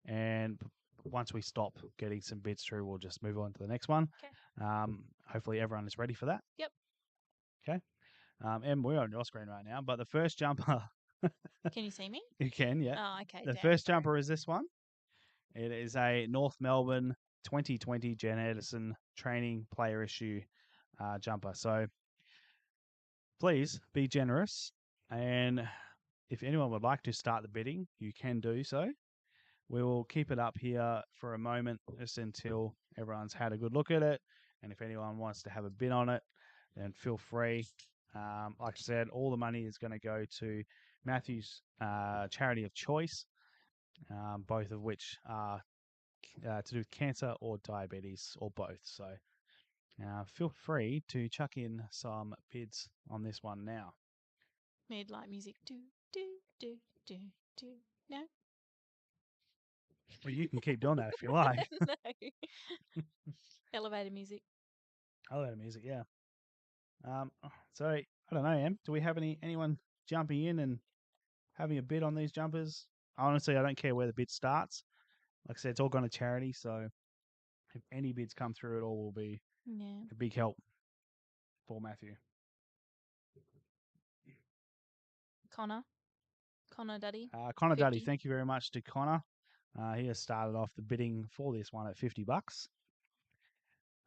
And once we stop getting some bids through, we'll just move on to the next one. Okay. Hopefully everyone is ready for that. Yep. Okay. Em, we're on your screen right now, but the first jumper... Can you see me? You can, yeah. Oh, okay. The damn, first sorry. jumper is this one. It is a North Melbourne 2020 Jen Edison training player issue jumper. So please be generous. And if anyone would like to start the bidding, you can do so. We will keep it up here for a moment just until everyone's had a good look at it. And if anyone wants to have a bid on it, then feel free. Like I said, all the money is going to go to Matthew's charity of choice, both of which are to do with cancer or diabetes or both. So feel free to chuck in some bids on this one now. Made like music. Do, do, do, do, do. No? Well, you can keep doing that if you like. No. Elevator music. Elevator music, yeah. So I don't know, Em. Do we have anyone jumping in and having a bid on these jumpers? Honestly, I don't care where the bid starts. Like I said, it's all gone to charity, so if any bids come through at all, will be Yeah. a big help for Matthew. Connor Duddy. Connor Duddy, 50. thank you very much to Connor. He has started off the bidding for this one at $50.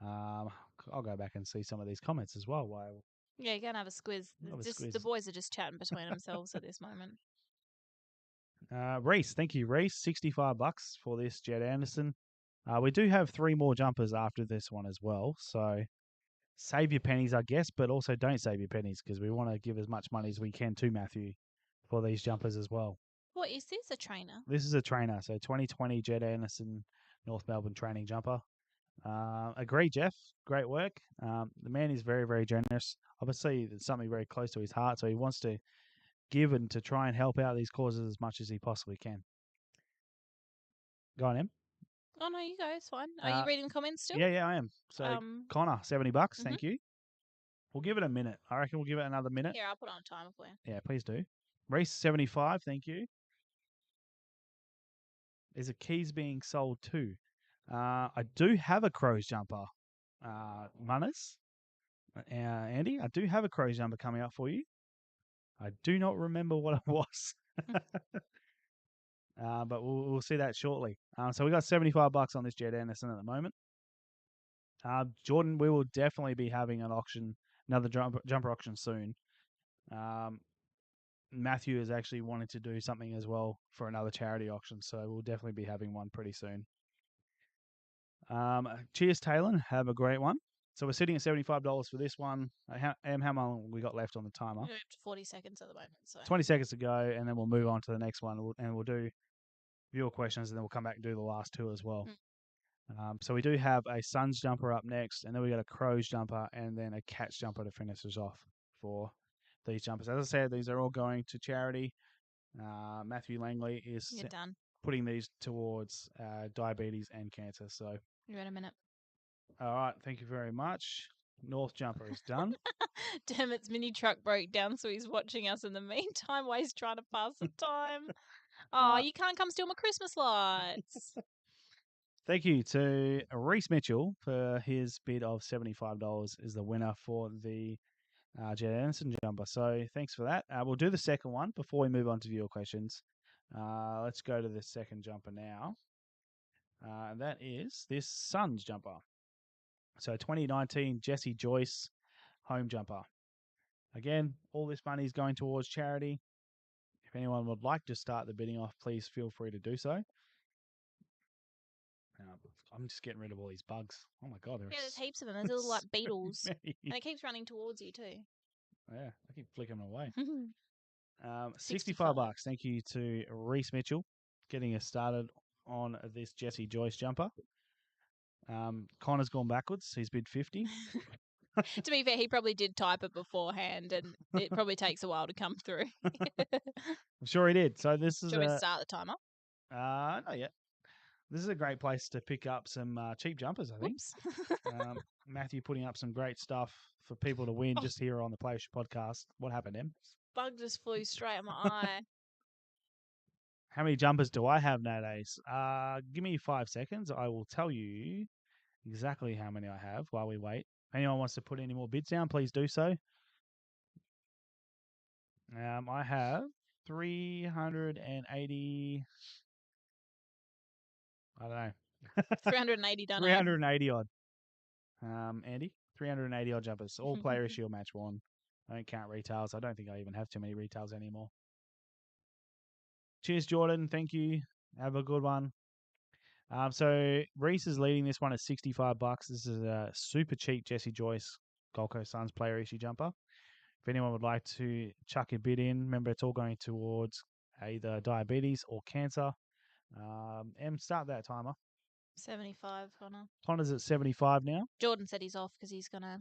I'll go back and see some of these comments as well. While Yeah, you're going to have a squiz. The boys are just chatting between themselves at this moment. Reese, thank you, Reese. $65 for this Jed Anderson. We do have 3 more jumpers after this one as well. So save your pennies, I guess, but also don't save your pennies because we want to give as much money as we can to Matthew for these jumpers as well. What is this? A trainer? This is a trainer. So 2020 Jed Anderson North Melbourne training jumper. Agree, Jeff. Great work. The man is very, very generous. Obviously, it's something very close to his heart, so he wants to give and to try and help out these causes as much as he possibly can. Go on, Em. Oh, no, you go. It's fine. Are you reading comments still? Yeah, I am. So, Connor, $70. Thank you. We'll give it a minute. I reckon we'll give it another minute. Here, I'll put on a timer for you. Yeah, please do. Reese, 75. Thank you. Is a keys being sold too? I do have a Crows jumper, Munners. Andy, I do have a Crows jumper coming up for you. I do not remember what it was. But we'll see that shortly. So we got $75 on this Jed Anderson at the moment. Jordan, we will definitely be having an auction, another jumper auction soon. Matthew is actually wanting to do something as well for another charity auction, so we'll definitely be having one pretty soon. Cheers, Talon. Have a great one. So we're sitting at $75 for this one. How long we got left on the timer? We're up to 40 seconds at the moment. So 20 seconds to go, and then we'll move on to the next one, and we'll do viewer questions, and then we'll come back and do the last two as well. So we do have a Suns jumper up next, and then we got a Crows jumper, and then a Cats jumper to finish us off for these jumpers. As I said, these are all going to charity. Matthew Langley is you're done. putting these towards diabetes and cancer. So You're in a minute. all right, thank you very much. North jumper is done. Dermot's mini truck broke down, so he's watching us in the meantime while he's trying to pass the time. Oh, you can't come steal my Christmas lights. Thank you to Reese Mitchell for his bid of $75 is the winner for the Jed Anderson jumper. So thanks for that. We'll do the second one before we move on to viewer questions. Let's go to the second jumper now. And that is this Suns jumper. So 2019 Jesse Joyce home jumper. Again, all this money is going towards charity. If anyone would like to start the bidding off, please feel free to do so. I'm just getting rid of all these bugs. Oh my god, there's heaps of them. There's little like beetles, and it keeps running towards you too. Yeah, I keep flicking them away. $65. Thank you to Reese Mitchell getting us started on this Jesse Joyce jumper. Connor's gone backwards. He's bid 50. To be fair, he probably did type it beforehand, and it probably takes a while to come through. I'm sure he did. So this is Should we start the timer? Not yet. This is a great place to pick up some cheap jumpers, I think. Matthew putting up some great stuff for people to win just here on the Players podcast. What happened, Em? Bug just flew straight at my eye. How many jumpers do I have nowadays? Give me 5 seconds. I will tell you exactly how many I have while we wait. If anyone wants to put any more bids down, please do so. I have 380. I don't know. 380 done. 380 odd. Andy, 380 odd jumpers. All player issue or match worn. I don't count retails. I don't think I even have too many retails anymore. Cheers, Jordan. Thank you. Have a good one. So Reese is leading this one at $65. This is a super cheap Jesse Joyce Gold Coast Suns player issue jumper. If anyone would like to chuck a bid in, remember it's all going towards either diabetes or cancer. Start that timer. 75, Connor. Connor's at 75 now. Jordan said he's off because he's gonna.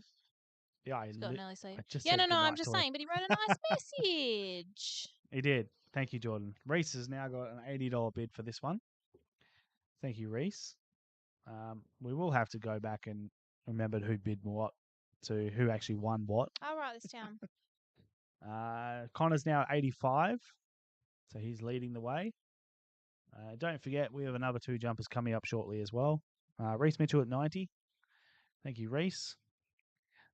Yeah, he's got an early sleep. No. I'm just saying, but he wrote a nice message. He did. Thank you, Jordan. Reese has now got an $80 bid for this one. Thank you, Reese. We will have to go back and remember who bid what to who actually won what. I'll write this down. Connor's now at 85, so he's leading the way. Don't forget, we have another two jumpers coming up shortly as well. Reese Mitchell at 90. Thank you, Reese.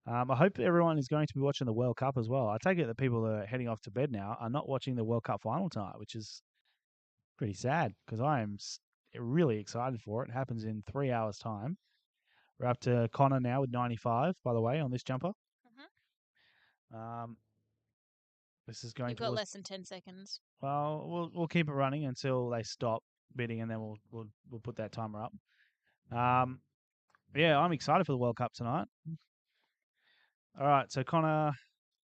I hope everyone is going to be watching the World Cup as well. I take it that people that are heading off to bed now are not watching the World Cup final tonight, which is pretty sad because I am really excited for it. It happens in 3 hours' time. We're up to Connor now with 95, by the way, on this jumper. This is going to. You've got less than 10 seconds. Well, we'll keep it running until they stop bidding, and then we'll put that timer up. Yeah, I'm excited for the World Cup tonight. All right, so Connor,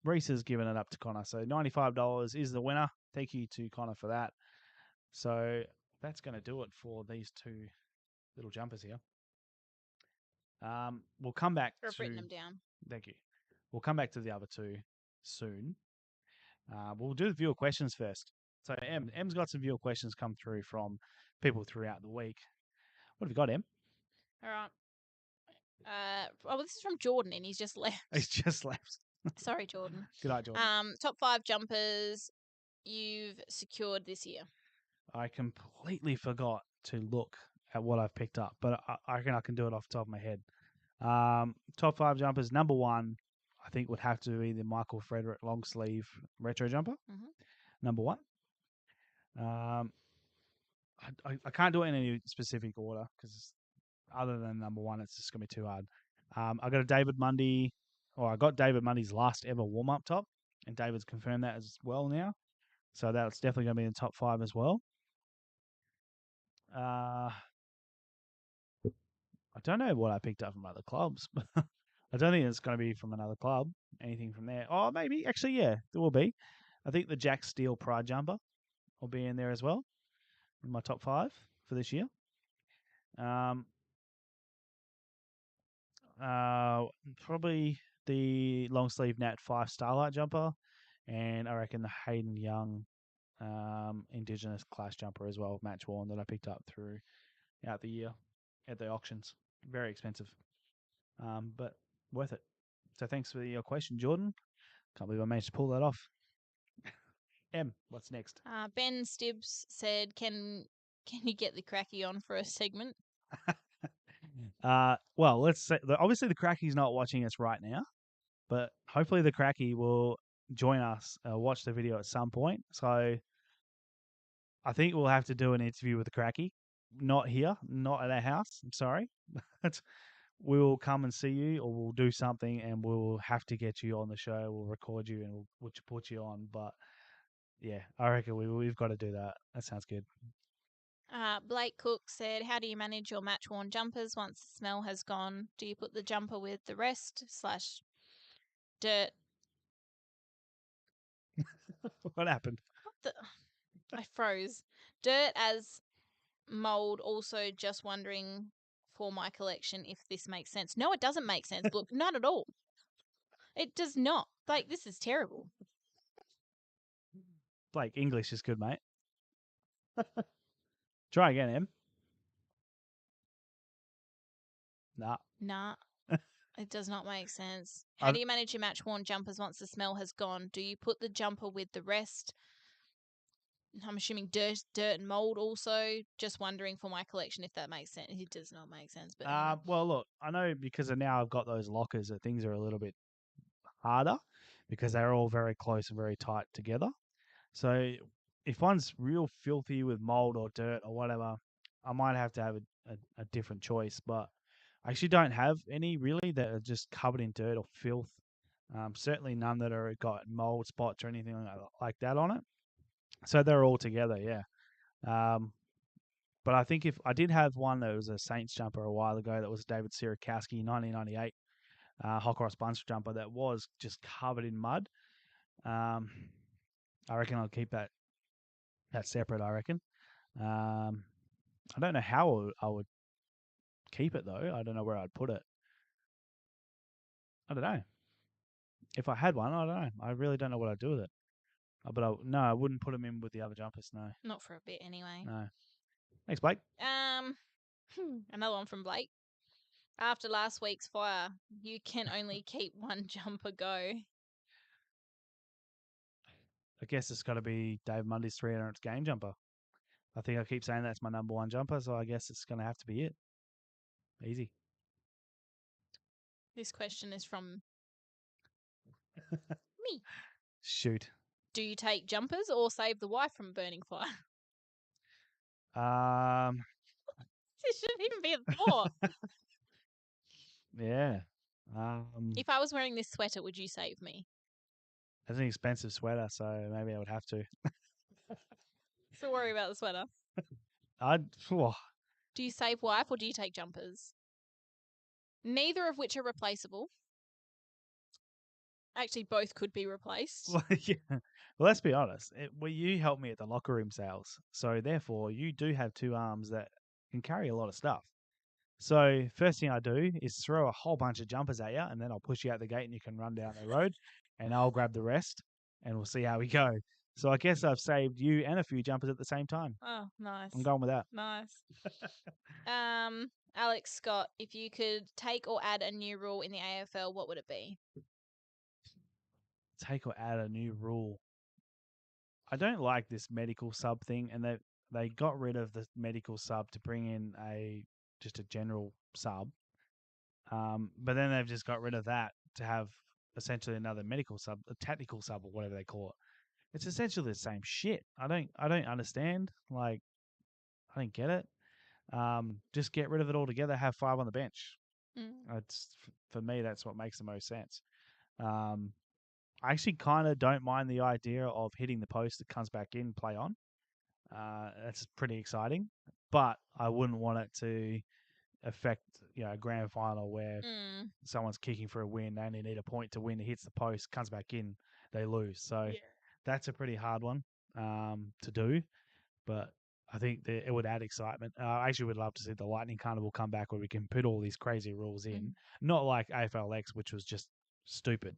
Reese has given it up to Connor. So $95 is the winner. Thank you to Connor for that. So that's going to do it for these two little jumpers here. We'll come back I've written them down. Thank you. We'll come back to the other two soon. We'll do the viewer questions first. So Em's got some viewer questions come through from people throughout the week. What have you got, Em? All right. This is from Jordan, and he's just left. He's just left. Sorry, Jordan. Good night, Jordan. Top 5 jumpers you've secured this year. I completely forgot to look at what I've picked up, but I reckon I can do it off the top of my head. Top 5 jumpers. Number 1, I think would have to be the Michael Frederick long sleeve retro jumper. Mhm. Number 1. I can't do it in any specific order because other than number 1, it's just gonna be too hard. I got I got David Mundy's last ever warm up top, and David's confirmed that as well now. So that's definitely gonna be in the top 5 as well. I don't know what I picked up from other clubs. I don't think it's going to be from another club. Anything from there? Oh, maybe. Actually, yeah, there will be. I think the Jack Steele Pride jumper will be in there as well in my top 5 for this year. Um, Probably the long sleeve Nat 5 Starlight jumper, and I reckon the Hayden Young Indigenous Clash jumper as well, match worn, that I picked up throughout the year at the auctions. Very expensive, but worth it. So thanks for your question, Jordan. Can't believe I managed to pull that off. Em, what's next? Ben Stibbs said, "Can you get the cracky on for a segment?" Well, let's say obviously the cracky's not watching us right now, but hopefully the cracky will join us, watch the video at some point. So I think we'll have to do an interview with the cracky. Not here, not at our house. I'm sorry. We will come and see you, or we'll do something, and we'll have to get you on the show. We'll record you, and we'll put you on. But yeah, I reckon we've got to do that. That sounds good. Blake Cook said, "How do you manage your match worn jumpers once the smell has gone? Do you put the jumper with the rest / dirt?" What happened? What the? I froze. Dirt as mold. Also, just wondering for my collection if this makes sense. No, it doesn't make sense. Look, not at all. It does not. Like, this is terrible. Blake, English is good, mate. Try again, Em. Nah. Nah. It does not make sense. I- How do you manage your match worn jumpers once the smell has gone? Do you put the jumper with the rest? I'm assuming dirt and mold also. Just wondering for my collection if that makes sense. It does not make sense. But anyway. Well, look, I know because now I've got those lockers that things are a little bit harder because they're all very close and very tight together. So if one's real filthy with mold or dirt or whatever, I might have to have a different choice. But I actually don't have any really that are just covered in dirt or filth. Certainly none that are got mold spots or anything like that on it. So they're all together, yeah. But I think if I did have one that was a Saints jumper a while ago, that was David Sierakowski 1998 Hot Cross Bunch jumper that was just covered in mud. I reckon I'll keep that separate. I reckon. I don't know how I would keep it though. I don't know where I'd put it. I don't know. If I had one, I don't know. I really don't know what I'd do with it. But I wouldn't put them in with the other jumpers. No. Not for a bit anyway. No. Thanks, Blake. Another one from Blake. After last week's fire, you can only keep one jumper go. I guess it's got to be Dave Mundy's 300 game jumper. I think I keep saying that's my number one jumper, so I guess it's going to have to be it. Easy. This question is from me. Shoot. Do you take jumpers or save the wife from burning fire? This shouldn't even be a thought. Yeah. If I was wearing this sweater, would you save me? It's an expensive sweater, so maybe I would have to. So worry about the sweater. Oh, Do you save wife or do you take jumpers? Neither of which are replaceable. Actually, both could be replaced. well, yeah. Well, let's be honest. You help me at the locker room sales, so therefore you do have two arms that can carry a lot of stuff. So first thing I do is throw a whole bunch of jumpers at you, and then I'll push you out the gate, and you can run down the road, and I'll grab the rest, and we'll see how we go. So I guess I've saved you and a few jumpers at the same time. Oh, nice. I'm going with that. Nice. Alex Scott, if you could take or add a new rule in the AFL, what would it be? Take or add a new rule. I don't like this medical sub thing, and they got rid of the medical sub to bring in just a general sub. But then they've just got rid of that to have essentially another medical sub, a tactical sub or whatever they call it. It's essentially the same shit. I don't understand. Like, I don't get it. Just get rid of it altogether. Have 5 on the bench. It's for me. That's what makes the most sense. I actually kind of don't mind the idea of hitting the post that comes back in, play on. That's pretty exciting, but I wouldn't want it to affect a grand final where someone's kicking for a win. They only need a point to win. It hits the post, comes back in, they lose. So that's a pretty hard one to do, but I think that it would add excitement. I actually would love to see the Lightning Carnival come back where we can put all these crazy rules in, not like AFLX, which was just stupid,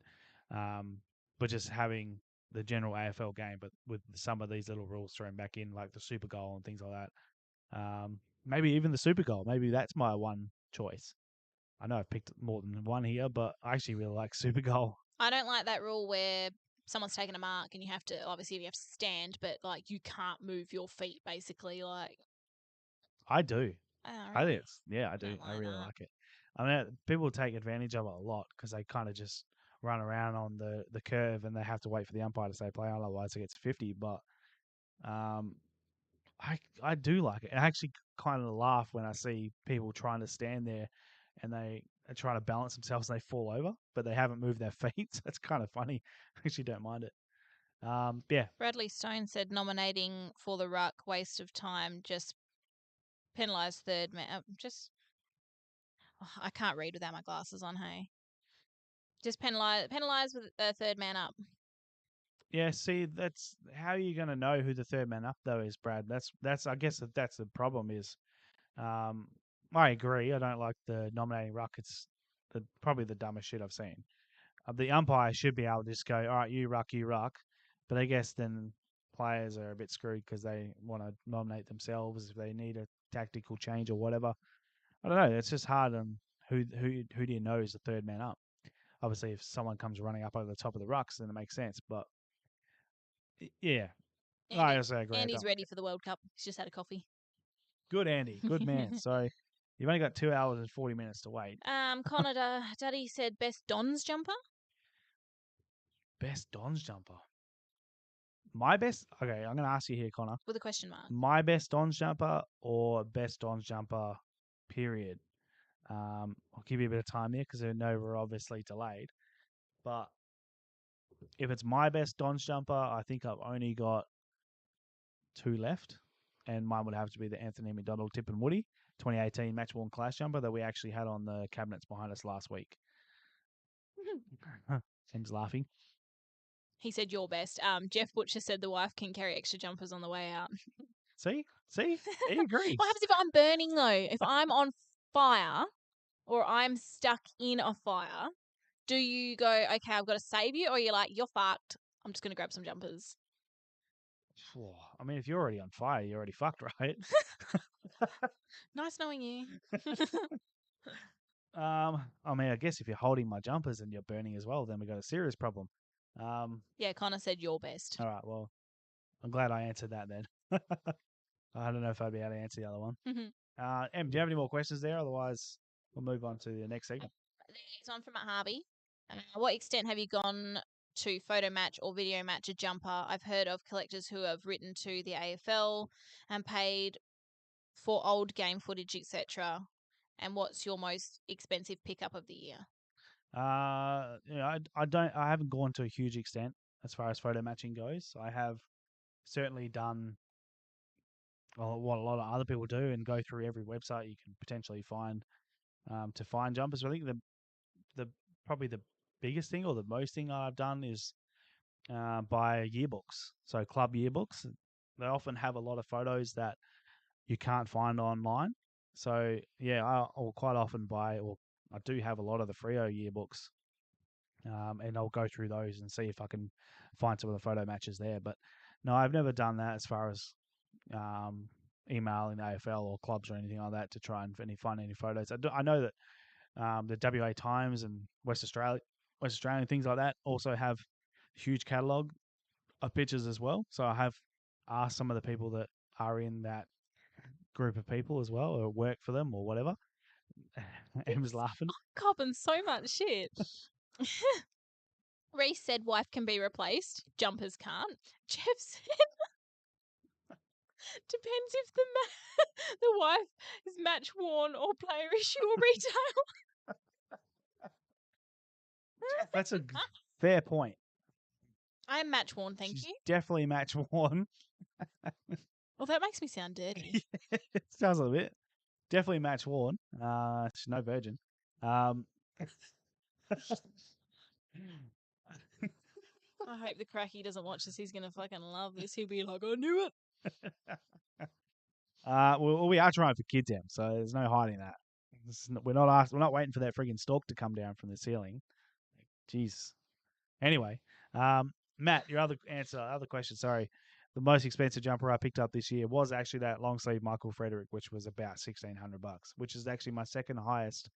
but just having the general AFL game, but with some of these little rules thrown back in, like the super goal and things like that. Maybe even the super goal. Maybe that's my one choice. I know I've picked more than one here, but I actually really like super goal. I don't like that rule where someone's taking a mark and you have to, obviously you have to stand, but like you can't move your feet basically. Like, I do. I think I do. I really that. like it. I mean, people take advantage of it a lot because they kind of just run around on the curve and they have to wait for the umpire to say play, otherwise it gets 50. But I do like it. I actually kind of laugh when I see people trying to stand there and they are trying to balance themselves and they fall over, but they haven't moved their feet. So it's kind of funny. I actually don't mind it. Yeah. Bradley Stone said nominating for the ruck, waste of time, just penalise third man. I can't read without my glasses on, hey. Just penalise with a third man up. Yeah, see, that's how are you going to know who the third man up though is, Brad. That's I guess that's the problem is. I agree. I don't like the nominating ruck. It's probably the dumbest shit I've seen. The umpire should be able to just go, all right, you ruck. But I guess then players are a bit screwed because they want to nominate themselves if they need a tactical change or whatever. I don't know. It's just hard on who do you know is the third man up. Obviously, if someone comes running up over the top of the rucks, then it makes sense. But yeah, I also agree. Andy's ready for the World Cup. He's just had a coffee. Good, Andy. Good man. So you've only got 2 hours and 40 minutes to wait. Connor Daddy said best Dons jumper. Best Dons jumper. My best. Okay, I'm going to ask you here, Connor. With a question mark. My best Dons jumper or best Dons jumper, period. I'll give you a bit of time here because I know we're obviously delayed. But if it's my best Dons jumper, I think I've only got 2 left. And mine would have to be the Anthony McDonald Tip and Woody 2018 Match Worn Clash jumper that we actually had on the cabinets behind us last week. Tim's laughing. He said your best. Jeff Butcher said the wife can carry extra jumpers on the way out. See? He agrees. What happens if I'm burning though? If I'm on fire or I'm stuck in a fire, do you go, okay, I've got to save you? Or you're like, you're fucked. I'm just going to grab some jumpers. I mean, if you're already on fire, you're already fucked, right? Nice knowing you. I mean, I guess if you're holding my jumpers and you're burning as well, then we got a serious problem. Yeah, Connor said your best. All right, well, I'm glad I answered that then. I don't know if I'd be able to answer the other one. Em, do you have any more questions there? Otherwise, we'll move on to the next segment. The next one from Matt Harvey. What extent have you gone to photo match or video match a jumper? I've heard of collectors who have written to the AFL and paid for old game footage, etc. And what's your most expensive pickup of the year? I haven't gone to a huge extent as far as photo matching goes. I have certainly done what a lot of other people do and go through every website you can potentially find to find jumpers. I think the probably the biggest thing or the most thing I've done is buy yearbooks. So club yearbooks, they often have a lot of photos that you can't find online. So yeah, I'll quite often buy, or I do have a lot of the Freo yearbooks, and I'll go through those and see if I can find some of the photo matches there. But no, I've never done that as far as emailing the AFL or clubs or anything like that to try and find any photos. I know that the WA Times and West Australian things like that also have huge catalogue of pictures as well. So I have asked some of the people that are in that group of people as well, or work for them, or whatever. Em's laughing. Copping so much shit. Reese said wife can be replaced. Jumpers can't. Jeff said depends if the wife is match worn or player issue or retail. That's a fair point. I am match worn, thank She's you. definitely match worn. Well, that makes me sound dirty. It sounds a little bit. Definitely match worn. She's no virgin. I hope the cracky doesn't watch this. He's gonna fucking love this. He'll be like, I knew it. Well, we are trying for kids, Em, so there's no hiding that. We're not waiting for that frigging stalk to come down from the ceiling. Jeez. Anyway, Matt, your other question. Sorry, the most expensive jumper I picked up this year was actually that long sleeve Michael Frederick, which was about $1,600, which is actually my second highest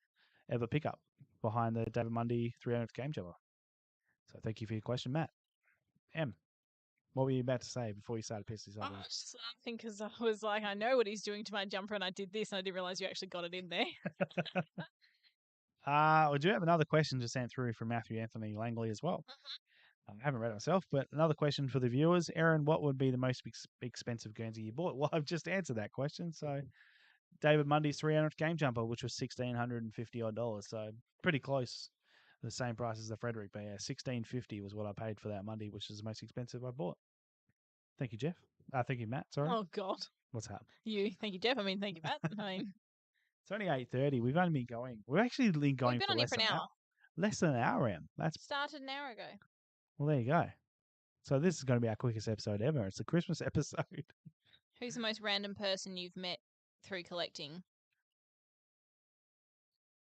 ever pickup, behind the David Mundy 300th game jumper. So thank you for your question, Matt. M, what were you about to say before you started pissing yourself I off? was just laughing because I was like, I know what he's doing to my jumper, and I did this, and I didn't realize you actually got it in there. We do have another question just sent through from Matthew Anthony Langley as well. I haven't read it myself, but another question for the viewers. Aaron, what would be the most expensive Guernsey you bought? Well, I've just answered that question. So David Mundy's 300th game jumper, which was $1,650 odd. So pretty close. The same price as the Frederick, but yeah, $1,650 was what I paid for that Mundy, which is the most expensive I bought. Thank you, Jeff. Thank you, Matt. Sorry. Oh God, What's that? you. Thank you, Jeff. I mean, thank you, Matt. I mean, It's only 8:30. We've only been going. We've actually been we've going been for on here less for an than hour. less than an hour. Em. That's Started an hour ago. well. There you go. So this is going to be our quickest episode ever. It's the Christmas episode. Who's the most random person you've met through collecting?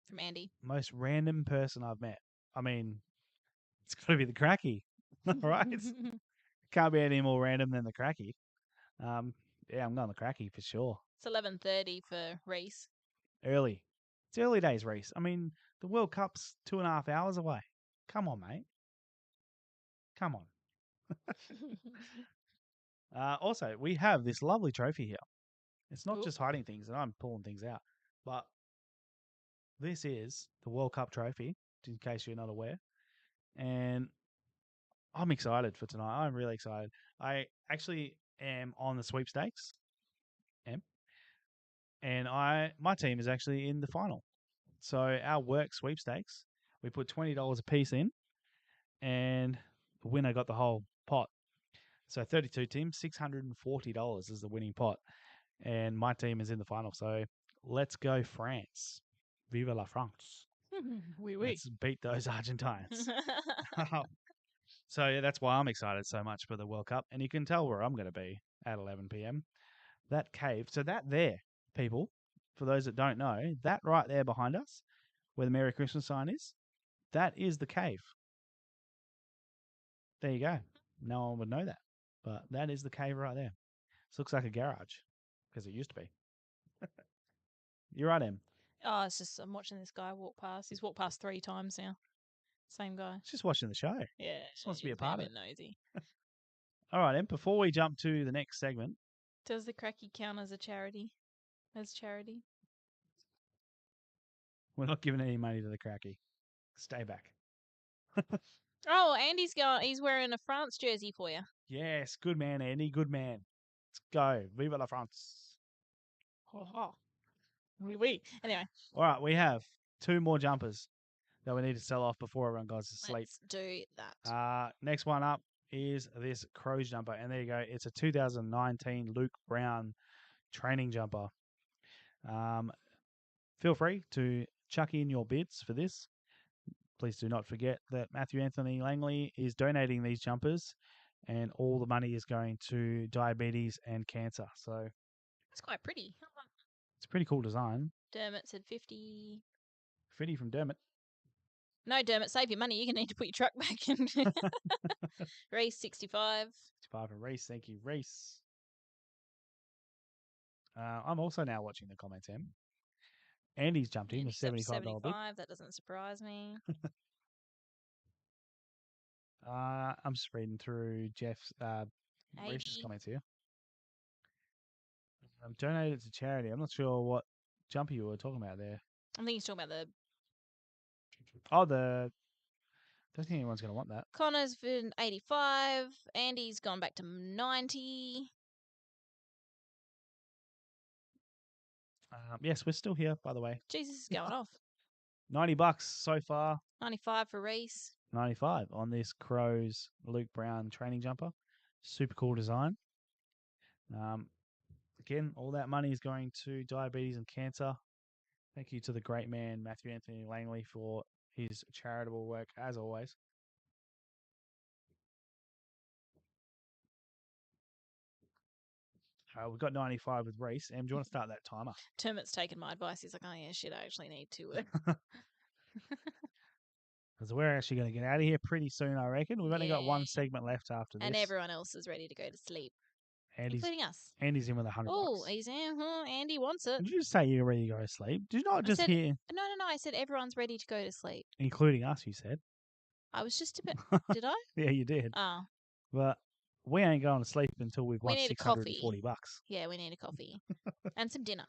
From Andy. Most random person I've met. I mean, it's got to be the Cracky, right? Can't be any more random than the Cracky. Yeah, I'm going the Cracky for sure. It's 11:30 for Reese. Early. It's early days, Reese. I mean, the World Cup's 2.5 hours away. Come on, mate. Come on. Also, we have this lovely trophy here. It's not Ooh. just hiding things, and I'm pulling things out, but this is the World Cup trophy, in case you're not aware. And I'm excited for tonight. I'm really excited. I actually am on the sweepstakes, and my team is actually in the final. So our work sweepstakes, we put $20 a piece in, and the winner got the whole pot. So 32 teams, $640 is the winning pot, and my team is in the final. So let's go France! Vive la France! Oui, oui. Let's beat those Argentines. So yeah, that's why I'm excited so much for the World Cup, and you can tell where I'm going to be at 11 p.m. That cave. So that there, people, for those that don't know, that right there behind us, where the Merry Christmas sign is, that is the cave. There you go. No one would know that, but that is the cave right there. This looks like a garage because it used to be. You're right, Em. Oh, it's just I'm watching this guy walk past. He's walked past 3 times now. Same guy. It's just watching the show. Yeah, Just wants to be a he's being part of bit nosy. All right, Em. Before we jump to the next segment, Does the cracky count as a charity? As charity? we're not giving any money to the Cracky. Stay back. Oh, Andy's got. He's wearing a France jersey for you. Yes, good man, Andy. Good man. Let's go. Viva la France. Oui, oui. Anyway, All right, we have 2 more jumpers that we need to sell off before everyone goes to sleep. let's do that. Next one up is this Crows jumper, and there you go. It's a 2019 Luke Brown training jumper. Feel free to chuck in your bids for this. Please do not forget that Matthew Anthony Langley is donating these jumpers, and all the money is going to diabetes and cancer. So It's quite pretty. it's a pretty cool design. Dermot said 50. Fitty from Dermot. No, Dermot, save your money. You're going to need to put your truck back in. Race 65. 65 for Reese. Thank you, Reese. I'm also now watching the comments, Em. Andy's jumped in with $75 bid. That doesn't surprise me. I'm just reading through Jeff's Reese's 80. comments here. Donate it to charity. I'm not sure what jumper you were talking about there. I think he's talking about the Oh, don't think anyone's going to want that. Connor's been 85. Andy's gone back to 90. Yes, we're still here, by the way. Jesus is going off. $90 so far. 95 for Reese. 95 on this Crows Luke Brown training jumper. Super cool design. Again, all that money is going to diabetes and cancer. Thank you to the great man, Matthew Anthony Langley, for his charitable work, as always. We've got 95 with Reese. Em, do you want to start that timer? Termit's taken my advice. He's like, oh, yeah, shit, I actually need to. Because we're actually going to get out of here pretty soon, I reckon. We've only got one Yeah. segment left after this. And everyone else is ready to go to sleep, including us. Andy's in with $100. Oh, he's in. Andy wants it. Did you just say you're ready to go to sleep? Did you not just said- hear, No. I said everyone's ready to go to sleep. including us, you said? I was just a bit. Did I? Yeah, you did. Oh, But we ain't going to sleep until we've We won need a $640. yeah, we need a coffee and some dinner.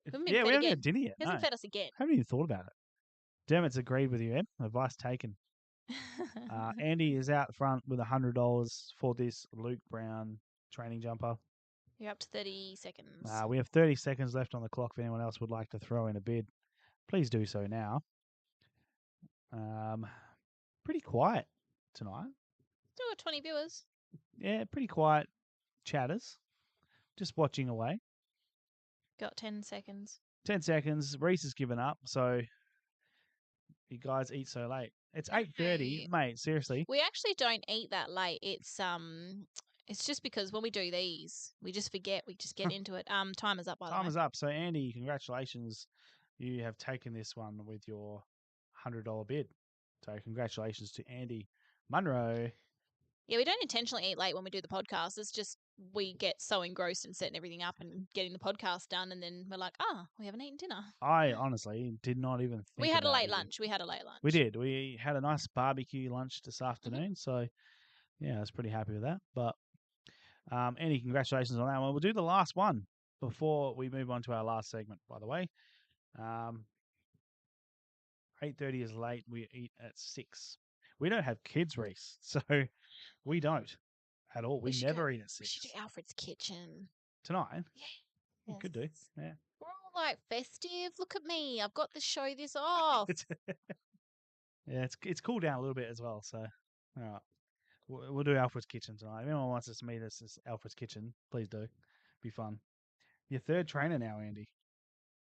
Yeah, haven't we been fed haven't again. had dinner yet. He hasn't No. fed us again. Haven't even thought about it. Dermot's agreed with you, Em. Advice taken. Andy is out front with $100 for this Luke Brown training jumper. You're up to 30 seconds. We have 30 seconds left on the clock if anyone else would like to throw in a bid. Please do so now. Pretty quiet tonight. Still got 20 viewers. Yeah, pretty quiet chatters. Just watching away. Got 10 seconds. 10 seconds. Reese has given up, so you guys eat so late. It's 8:30, mate. Seriously. We actually don't eat that late. It's just because when we do these, we just forget. We just get into it. Timer's up, by the way. Timer's up. So, Andy, congratulations. You have taken this one with your $100 bid. So, congratulations to Andy Munro. Yeah, we don't intentionally eat late when we do the podcast. It's just we get so engrossed in setting everything up and getting the podcast done, and then we're like, we haven't eaten dinner. I honestly did not even think We had a about late it. lunch. We had a late lunch. We did. We had a nice barbecue lunch this afternoon. So, yeah, I was pretty happy with that. But, Andy, congratulations on that one. We'll do the last one before we move on to our last segment, by the way. 8:30 is late. We eat at 6. We don't have kids, Reese. So, we don't at all. We should never go- eat at We should 6. do Alfred's Kitchen. Tonight? Yeah. We could do. Yes. Yeah. We're all like festive. Look at me. I've got to show this off. Yeah, it's cooled down a little bit as well. So, all right. We'll do Alfred's Kitchen tonight. If anyone wants us to meet us at Alfred's Kitchen, please do. Be fun. Your third trainer now, Andy.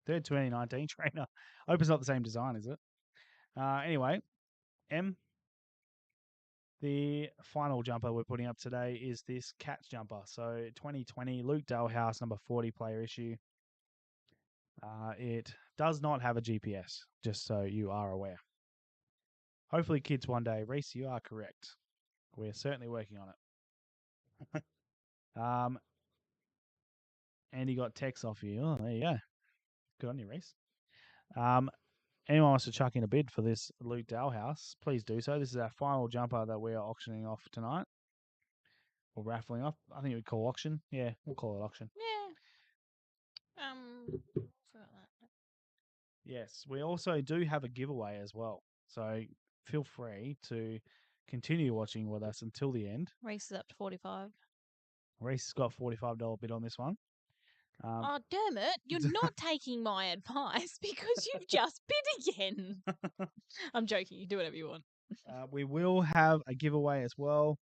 Third 2019 trainer. I hope it's not the same design, is it? Anyway, Em, the final jumper we're putting up today is this Cats jumper. So 2020 Luke Dalhouse number 40 player issue. It does not have a GPS, just so you are aware. Hopefully kids one day. Reese, you are correct. We're certainly working on it. Andy got text off you. Oh, there you go. Good on you, Reese. Anyone wants to chuck in a bid for this Luke Dalhouse, please do so. This is our final jumper that we are auctioning off tonight. Or raffling off. I think we call auction. Yeah, we'll call it auction. Yeah. Forgot that. Yes, we also do have a giveaway as well. So feel free to continue watching with us until the end. Race is up to 45. Reese has got $45 bid on this one. Oh, damn it. You're not taking my advice because you've just bid again. I'm joking. You do whatever you want. We will have a giveaway as well.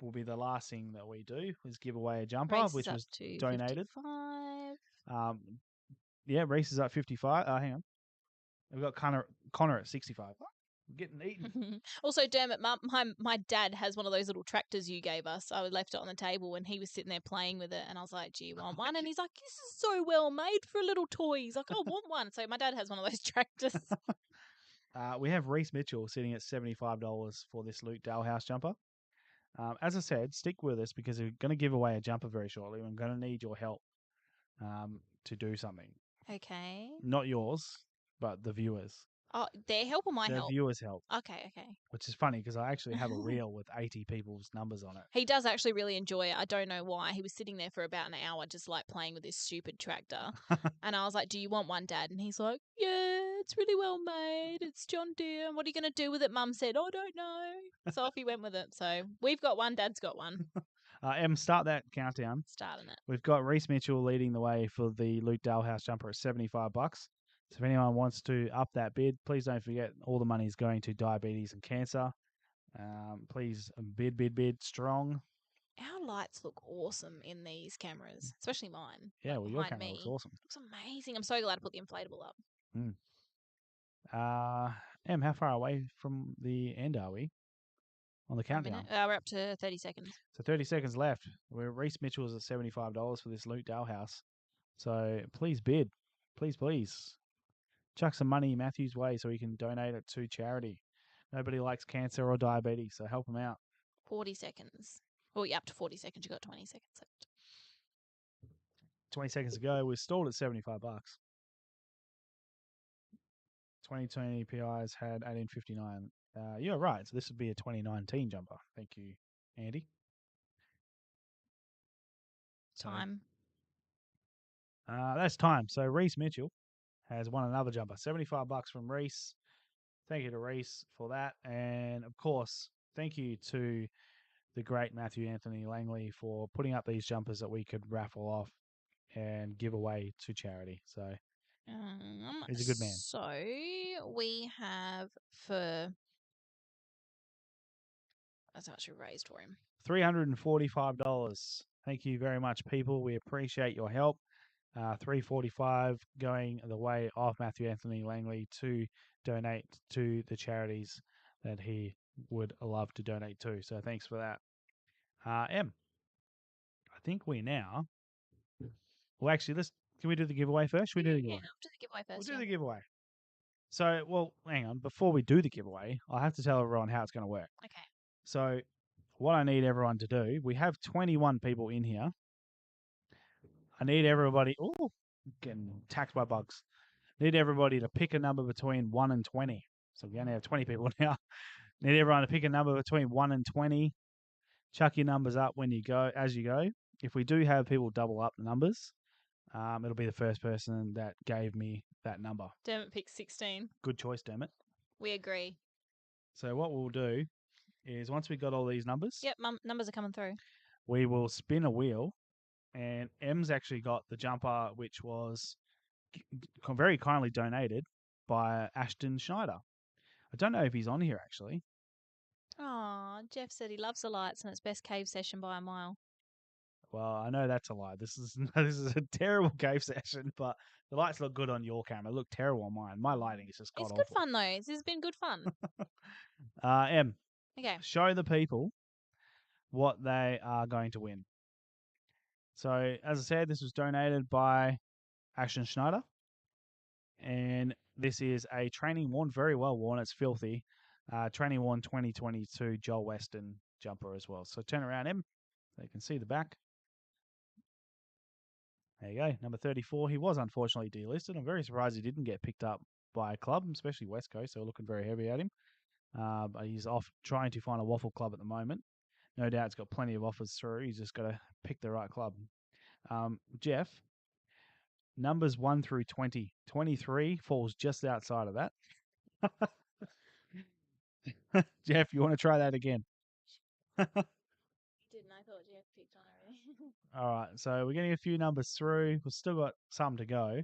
Will be the last thing that we do is give away a jumper, Race which is up was to donated. 55. Yeah, Reese is at 55. Hang on. We've got Connor at 65. We're getting eaten. Also, Dermot, my dad has one of those little tractors you gave us. I left it on the table when he was sitting there playing with it, and I was like, "Do you want one?" And he's like, "This is so well made for a little toy." He's like, "I want one." So my dad has one of those tractors. We have Reese Mitchell sitting at $75 for this Luke Dalhouse jumper. As I said, stick with us because we're going to give away a jumper very shortly. I'm going to need your help to do something. Okay. Not yours, but the viewers. Oh, their help or my The help? viewers help, Okay. which is funny because I actually have a reel with 80 people's numbers on it. He does actually really enjoy it. I don't know why. He was sitting there for about an hour just like playing with this stupid tractor. And I was like, "Do you want one, Dad?" And he's like, "Yeah, it's really well made. It's John Deere. What are you going to do with it?" Mum said, "I don't know." So off he went with it. So we've got one. Dad's got one. Em, start that countdown. Starting it. We've got Reese Mitchell leading the way for the Luke Dalhouse jumper at $75. So if anyone wants to up that bid, please don't forget all the money is going to diabetes and cancer. Please bid strong. Our lights look awesome in these cameras, especially mine. Yeah, Like well, your behind camera looks me. awesome. Looks amazing. I'm so glad I put the inflatable up. Mm. Em, how far away from the end are we on the For a countdown? minute. We're up to 30 seconds. So 30 seconds left. Where Reese Mitchell is at $75 for this Luke Dalhouse. So please bid. Please. Chuck some money Matthew's way so he can donate it to charity. Nobody likes cancer or diabetes, so help him out. 40 seconds. Oh, yeah, up to 40 seconds. You got 20 seconds left. 20 seconds ago, we're stalled at $75. 2020 PIs had 1859. You're right. So this would be a 2019 jumper. Thank you, Andy. Time. That's time. So Reese Mitchell has won another jumper. $75 from Reese. Thank you to Reese for that. And of course, thank you to the great Matthew Anthony Langley for putting up these jumpers that we could raffle off and give away to charity. So he's a good man. So we have for that's how much we raised for him. $345. Thank you very much, people. We appreciate your help. $345 going the way of Matthew Anthony Langley to donate to the charities that he would love to donate to. So thanks for that. Em, I think we now. Well, actually, can we do the giveaway first? Should we do the giveaway? Yeah, I'll do the giveaway first. We'll do the giveaway. So, well, hang on. Before we do the giveaway, I have to tell everyone how it's going to work. Okay. So, what I need everyone to do, we have 21 people in here. I need everybody. Oh, getting attacked by bugs. Need everybody to pick a number between 1 and 20. So, we only have 20 people now. Need everyone to pick a number between 1 and 20. Chuck your numbers up as you go. If we do have people double up the numbers, it'll be the first person that gave me that number. Dermot picked 16. Good choice, Dermot. We agree. So what we'll do is once we got all these numbers, Yep, numbers are coming through. we will spin a wheel, and M's actually got the jumper, which was very kindly donated by Ashton Schneider. I don't know if he's on here actually. Oh, Jeff said he loves the lights and it's best cave session by a mile. Well, I know that's a lie. This is a terrible cave session, but the lights look good on your camera. They look terrible on mine. My lighting is just god It's awful. good fun though. This has been good fun. M, Okay. show the people what they are going to win. So, as I said, this was donated by Ashton Schneider, and this is a training worn, very well worn. It's filthy. Training worn 2022 Joel Weston jumper as well. So turn around, M, so you can see the back. There you go, number 34. He was unfortunately delisted. I'm very surprised he didn't get picked up by a club, especially West Coast. They're looking very heavy at him. But he's off trying to find a waffle club at the moment. No doubt he's got plenty of offers through. He's just got to pick the right club. Jeff, numbers 1 through 20. 23 falls just outside of that. Jeff, you want to try that again? He didn't. I thought Jeff picked on already. All right, so we're getting a few numbers through. We've still got some to go.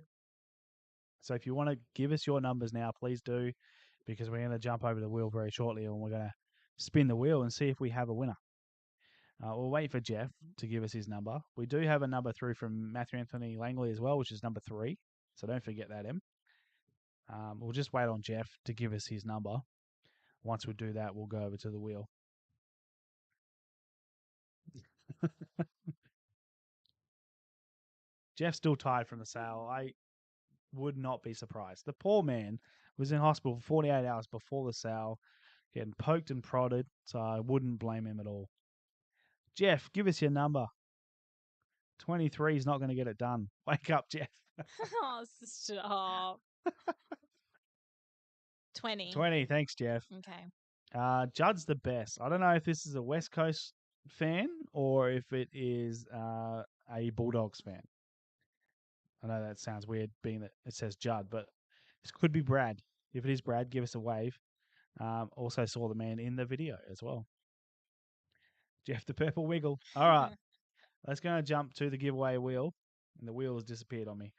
So if you want to give us your numbers now, please do, because we're going to jump over the wheel very shortly and we're going to spin the wheel and see if we have a winner. We'll wait for Jeff to give us his number. We do have a number through from Matthew Anthony Langley as well, which is number 3. So don't forget that, Em. We'll just wait on Jeff to give us his number. Once we do that, we'll go over to the wheel. Jeff's still tired from the sale. I would not be surprised. The poor man was in hospital for 48 hours before the sale, getting poked and prodded, so I wouldn't blame him at all. Jeff, give us your number. 23 is not going to get it done. Wake up, Jeff. Oh, stop. 20. 20. Thanks, Jeff. Okay. Judd's the best. I don't know if this is a West Coast fan or if it is a Bulldogs fan. I know that sounds weird being that it says Judd, but this could be Brad. If it is Brad, give us a wave. Also saw the man in the video as well. Jeff the Purple Wiggle. All right. Let's go and jump to the giveaway wheel. And the wheel has disappeared on me.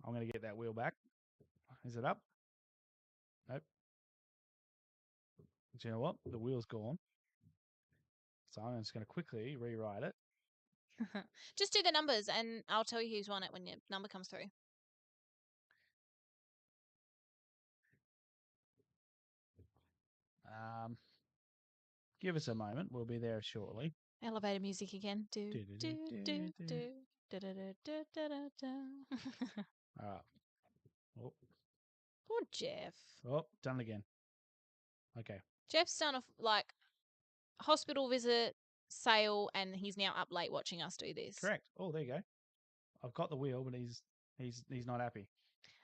I'm going to get that wheel back. Is it up? Nope. Do you know what? The wheel's gone. So I'm just going to quickly rewrite it. Just do the numbers and I'll tell you who's won it when your number comes through. Give us a moment. We'll be there shortly. Elevator music again. Do, do, do, do, do. All right. Oh, Poor Jeff. oh, done it again. Okay. Jeff's done a hospital visit, sale, and he's now up late watching us do this. Correct. Oh, there you go. I've got the wheel, but he's not happy.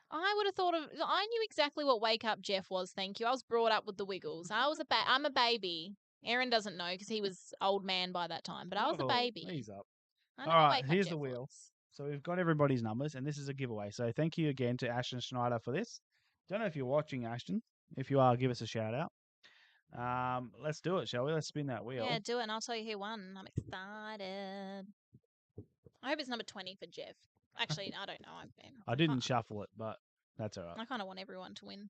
I would have thought of. I knew exactly what Wake Up Jeff was. Thank you. I was brought up with the Wiggles. I'm a baby. Aaron doesn't know because he was old man by that time, but I was a baby. He's up. I know All what right, Wake Up here's Jeff the wheel. was. So we've got everybody's numbers, and this is a giveaway. So thank you again to Ashton Schneider for this. Don't know if you're watching, Ashton. If you are, give us a shout out. Let's do it, shall we? Let's spin that wheel. Yeah, do it, and I'll tell you who won. I'm excited. I hope it's number 20 for Jeff. Actually, I don't know. I didn't shuffle it, but that's all right. I kind of want everyone to win.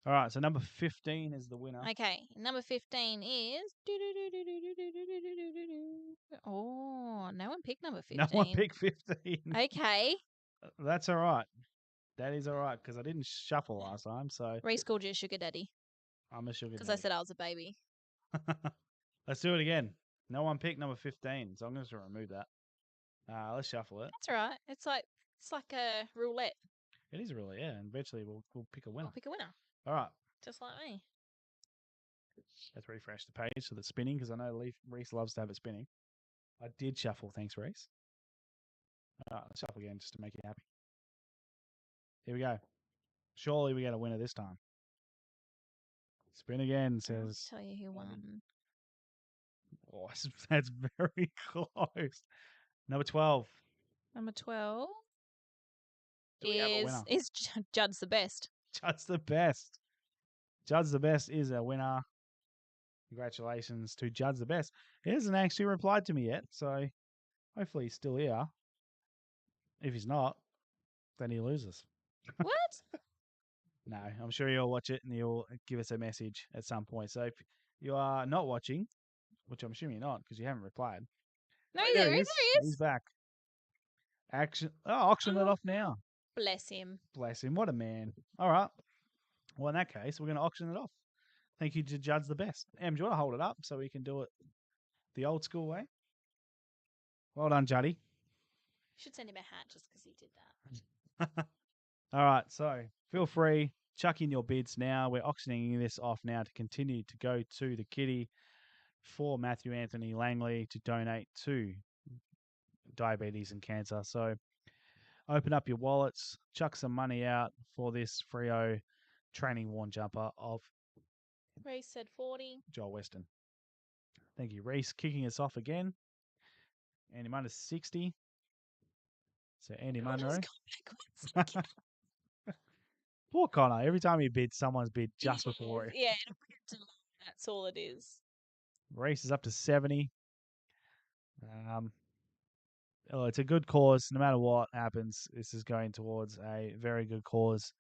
All right, so number 15 is the winner. Okay, number 15 is. Oh, no one picked number 15. No one picked 15. Okay. That's all right. That is all right because I didn't shuffle last time, so Reese called you a sugar daddy. I'm a sugar daddy. Because I said I was a baby. Let's do it again. No one picked number 15, so I'm going to remove that. Let's shuffle it. That's all right. It's like a roulette. It is really, yeah, and eventually we'll pick a winner. We'll pick a winner. All right. Just like me. Let's refresh the page so that's spinning because I know Reese loves to have it spinning. I did shuffle. Thanks, Reese. All right, let's shuffle again just to make you happy. Here we go. Surely we get a winner this time. Spin again, says. I'll tell you who won. Oh, that's very close. Number 12. Number 12 Do we have a winner? is Judd's the best. Judd's the best. Judd's the best is a winner. Congratulations to Judd's the best. He hasn't actually replied to me yet, so hopefully he's still here. If he's not, then he loses. What? No, I'm sure you'll watch it and you'll give us a message at some point. So if you are not watching, which I'm assuming you're not because you haven't replied. No, There he is. He's back. Auction it off now. Bless him. Bless him. What a man. All right. Well, in that case, we're going to auction it off. Thank you to Judd's the best. Em, do you want to hold it up so we can do it the old school way? Well done, Juddy. Should send him a hat just because he did that. All right. So feel free. Chuck in your bids now. We're auctioning this off now to continue to go to the kitty for Matthew Anthony Langley to donate to diabetes and cancer. So open up your wallets, chuck some money out for this Freo training worn jumper of Reese said 40. Joel Weston. Thank you, Reese. Kicking us off again. Andy Munder's 60. So Andy Munro. Poor Connor. Every time he bids, someone's bid just before it. Yeah, that's all it is. Reese is up to 70. It's a good cause. No matter what happens, this is going towards a very good cause.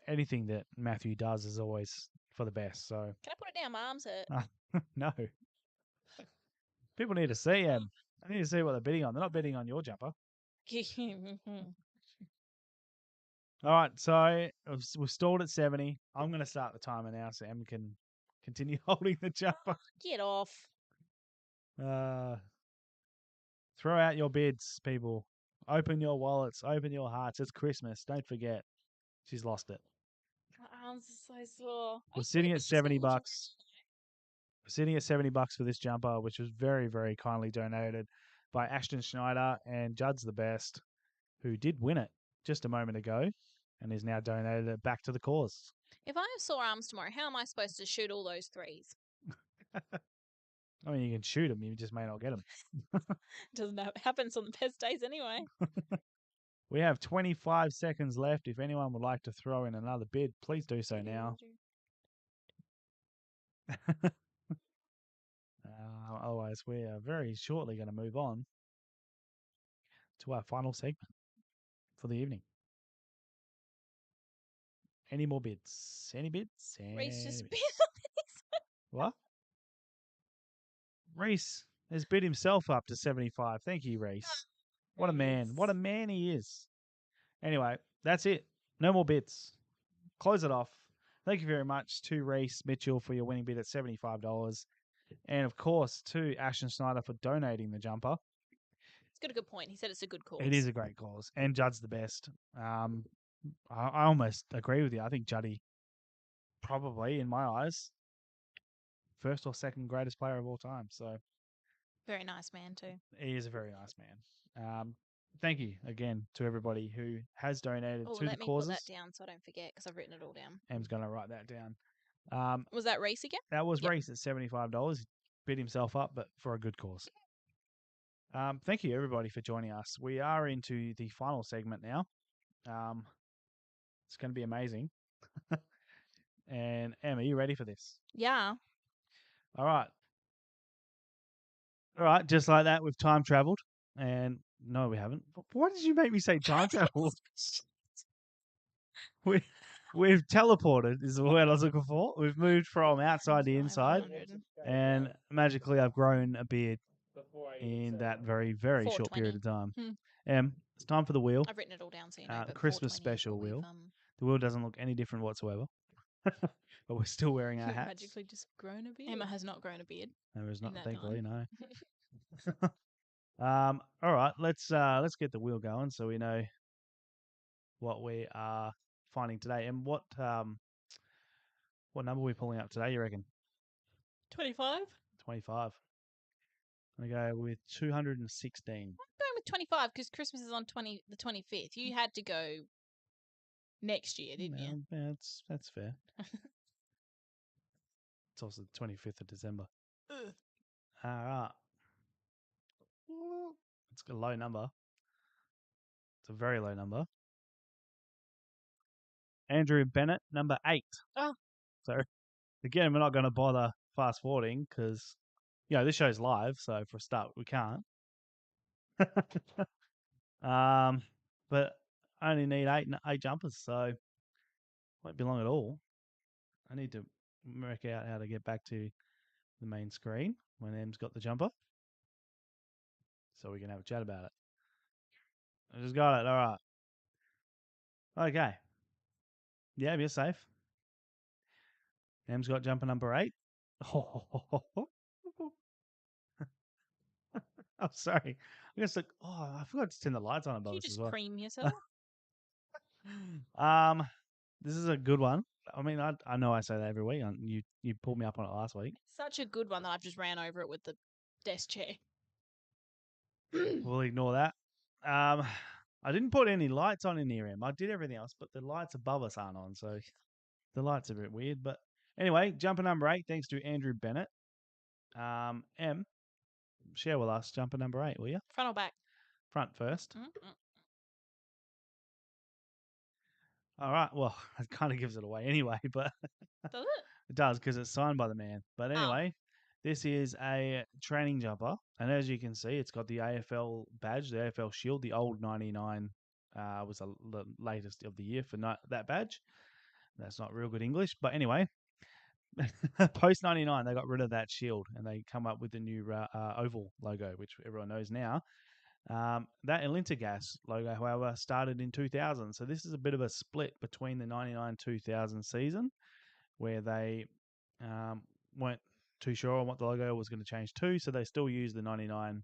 Anything that Matthew does is always for the best. So can I put it down? My arms hurt. No. People need to see him. They need to see what they're bidding on. They're not bidding on your jumper. All right, so we've stalled at 70. I'm going to start the timer now so Em can continue holding the jumper. Get off. Throw out your bids, people. Open your wallets. Open your hearts. It's Christmas. Don't forget. She's lost it. My arms are so sore. We're sitting at $70. We're sitting at $70 for this jumper, which was very, very kindly donated by Ashton Schneider and Judd's the Best, who did win it just a moment ago. and he's now donated it back to the cause. If I have sore arms tomorrow, how am I supposed to shoot all those threes? I mean, you can shoot them, you just may not get them. Doesn't happens on the best days anyway. We have 25 seconds left. If anyone would like to throw in another bid, please do so now. Otherwise, we are very shortly going to move on to our final segment for the evening. Any more bids? Any bids? Reese just Any bit bids? on his- What? Reese has bid himself up to 75. Thank you, Reese. What a man. What a man he is. Anyway, that's it. No more bids. Close it off. Thank you very much to Reese Mitchell for your winning bid at $75. And of course, to Ashton Snyder for donating the jumper. He's got a good point. He said it's a good cause. It is a great cause. And Judd's the best. I almost agree with you. I think Juddy, probably, in my eyes, first or second greatest player of all time. So Very nice man too. he is a very nice man. Thank you again to everybody who has donated Oh, to the let me causes. put that down so I don't forget because I've written it all down. Em's going to write that down. Was that Reese again? That was Yep. Reese at $75. He bid himself up, but for a good cause. Thank you, everybody, for joining us. We are into the final segment now. It's going to be amazing. And Em, are you ready for this? Yeah. All right. All right, just like that, we've time traveled. And no, we haven't. Why did you make me say time travel? We've teleported, is the word I was looking for. We've moved from outside to inside. 500. And magically, I've grown a beard in that very, very short period of time. It's time for the wheel. I've written it all down so you know. But Christmas 420 is special what we've, wheel. The wheel doesn't look any different whatsoever. But we're still wearing our You've hats. magically just grown a beard. Emma has not grown a beard. There is not, that thankfully, time. no. All right, let's get the wheel going so we know what we are finding today and what number are we pulling up today, you reckon? 25? 25. I'm going to go with 216. I'm going with 25 because Christmas is on the 25th. You had to go next year, didn't you? Yeah, that's fair. It's also the 25th of December. Ugh. All right. It's a low number. It's a very low number. Andrew Bennett, number 8. Oh. So, again, we're not going to bother fast forwarding because, this show's live. So, for a start, we can't. But I only need eight jumpers, so won't be long at all. I need to work out how to get back to the main screen when Em's got the jumper, so we can have a chat about it. I just got it. All right. Okay. Yeah, you're safe. Em's got jumper number 8. I'm sorry. I guess I forgot to turn the lights on above Did you us just as well. cream yourself? This is a good one. I mean, I know I say that every week. You pulled me up on it last week. Such a good one that I've just ran over it with the desk chair. We'll ignore that. I didn't put any lights on in here, Em. I did everything else, but the lights above us aren't on, so the lights are a bit weird. But anyway, jumper number 8, thanks to Andrew Bennett. Em, share with us jumper number 8, will you? Front or back? Front first. Mm-hmm. All right. Well, it kind of gives it away anyway, but Does it? it does because it's signed by the man. But anyway, this is a training jumper, and as you can see, it's got the AFL badge, the AFL shield. The old 99 was the latest of the year for that badge. That's not real good English, but anyway, post 99, they got rid of that shield and they come up with the new oval logo, which everyone knows now. That Elintagas logo, however, started in 2000. So this is a bit of a split between the 99-2000 season where they weren't too sure on what the logo was going to change to. So they still use the 99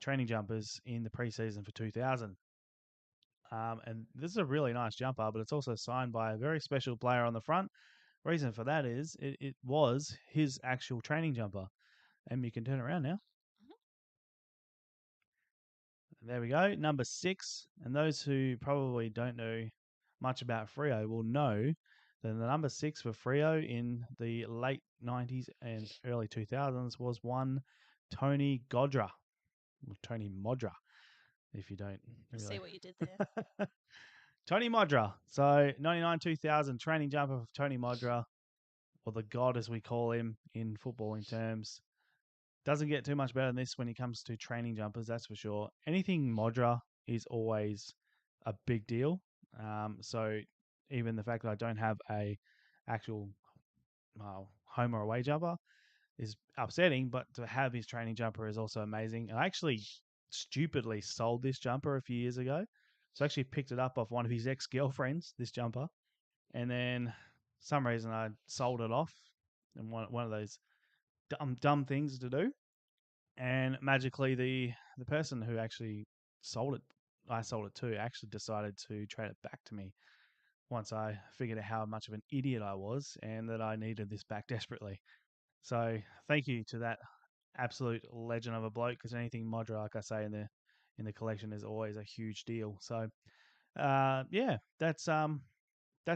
training jumpers in the preseason for 2000. And this is a really nice jumper, but it's also signed by a very special player on the front. Reason for that is it was his actual training jumper. And you can turn around now. There we go, number 6. And those who probably don't know much about Freo will know that the number 6 for Freo in the late 90s and early 2000s was one Tony Godra. Or Tony Modra, if you don't See really. what you did there. Tony Modra. So 99-2000 training jumper of Tony Modra, or the God as we call him in footballing terms. Doesn't get too much better than this when it comes to training jumpers, that's for sure. Anything Modra is always a big deal. So even the fact that I don't have a actual home or away jumper is upsetting, but to have his training jumper is also amazing. I actually stupidly sold this jumper a few years ago. So I actually picked it up off one of his ex-girlfriends, this jumper. And then some reason I sold it off. And one of those dumb things to do. And magically the person who actually sold it, I sold it to, actually decided to trade it back to me once I figured out how much of an idiot I was and that I needed this back desperately. So thank you to that absolute legend of a bloke, because anything Modra, like I say, in the collection is always a huge deal. So yeah, that's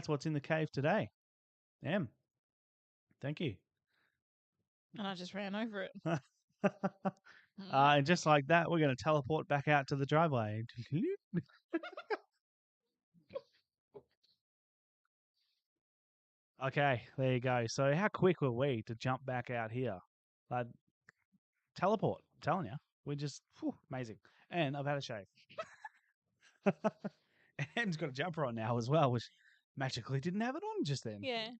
what's in the cave today. Em, thank you. And I just ran over it. And just like that, we're going to teleport back out to the driveway. Okay, there you go. So how quick were we to jump back out here? Like, teleport, I'm telling you. We're just amazing. And I've had a shave. Em's got a jumper on now as well, which magically didn't have it on just then. Yeah.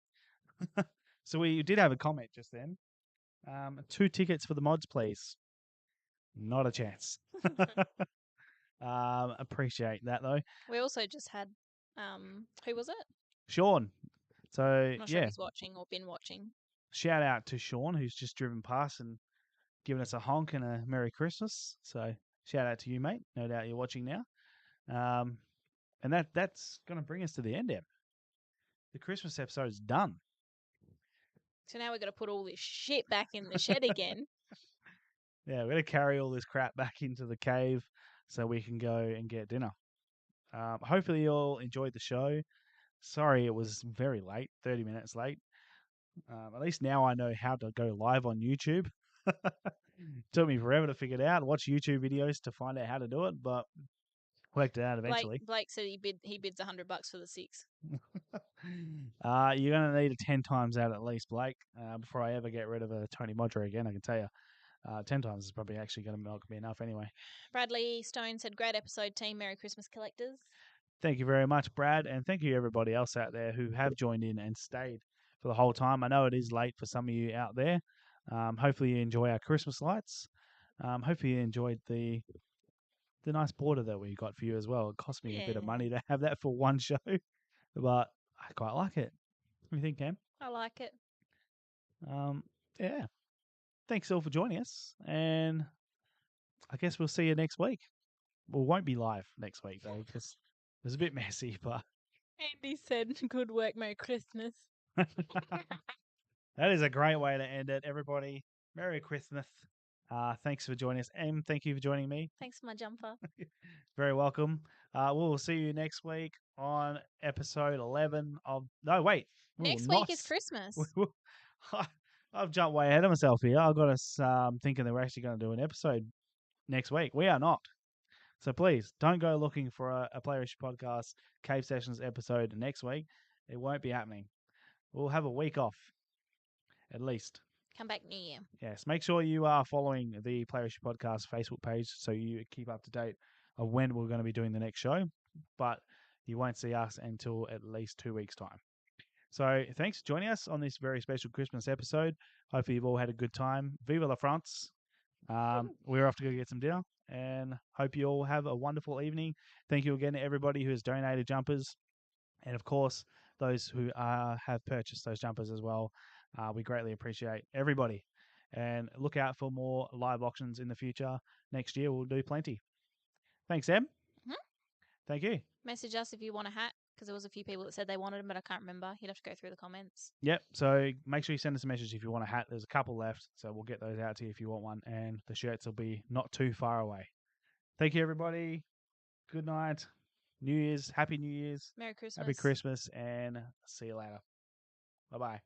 So we did have a comment just then. 2 tickets for the mods, please. Not a chance. Appreciate that though. We also just had who was it? Sean. So I'm not sure if yeah, he's watching or been watching. shout out to Sean, who's just driven past and given us a honk and a Merry Christmas. So shout out to you, mate. No doubt you're watching now. And that's going to bring us to the end, Em. The Christmas episode is done. So now we've got to put all this shit back in the shed again. Yeah, we're going to carry all this crap back into the cave so we can go and get dinner. Hopefully you all enjoyed the show. Sorry it was very late, 30 minutes late. At least now I know how to go live on YouTube. Took me forever to figure it out. Watch YouTube videos to find out how to do it, but worked it out eventually. Blake said he bids $100 for the 6. You're going to need it 10 times out at least, Blake, before I ever get rid of a Tony Modra again, I can tell you. 10 times is probably actually going to be enough anyway. Bradley Stone said, great episode, team. Merry Christmas, collectors. Thank you very much, Brad, and thank you everybody else out there who have joined in and stayed for the whole time. I know it is late for some of you out there. Hopefully you enjoy our Christmas lights. Hopefully you enjoyed the nice border that we got for you as well. It cost me a bit of money to have that for one show, but I quite like it. What do you think, Cam? I like it. Yeah. Thanks all for joining us, and I guess we'll see you next week. We won't be live next week though, because it was a bit messy, but Andy said, good work, Merry Christmas. that is a great way to end it, everybody. Merry Christmas. Thanks for joining us. Em, thank you for joining me. Thanks for my jumper. Very welcome. We'll see you next week on episode 11 of... No, wait. Next week is Christmas. I've jumped way ahead of myself here. I've got us thinking that we're actually going to do an episode next week. We are not. So please don't go looking for a Playerish Podcast Cave Sessions episode next week. It won't be happening. We'll have a week off, at least. Come back New Year. Yes, make sure you are following the Playerish Podcast Facebook page so you keep up to date of when we're going to be doing the next show. But you won't see us until at least 2 weeks' time. So thanks for joining us on this very special Christmas episode. Hopefully you've all had a good time. Viva la France. We're off to go get some dinner, and hope you all have a wonderful evening. Thank you again to everybody who has donated jumpers, and of course those who have purchased those jumpers as well. We greatly appreciate everybody, and look out for more live auctions in the future. Next year we'll do plenty. Thanks, Em. Mhm. Thank you. Message us if you want a hat, because there was a few people that said they wanted them, but I can't remember. You'd have to go through the comments. Yep. So make sure you send us a message if you want a hat. There's a couple left, so we'll get those out to you if you want one, and the shirts will be not too far away. Thank you, everybody. Good night. New Year's, Happy New Year's, Merry Christmas. Happy Christmas, and see you later. Bye bye.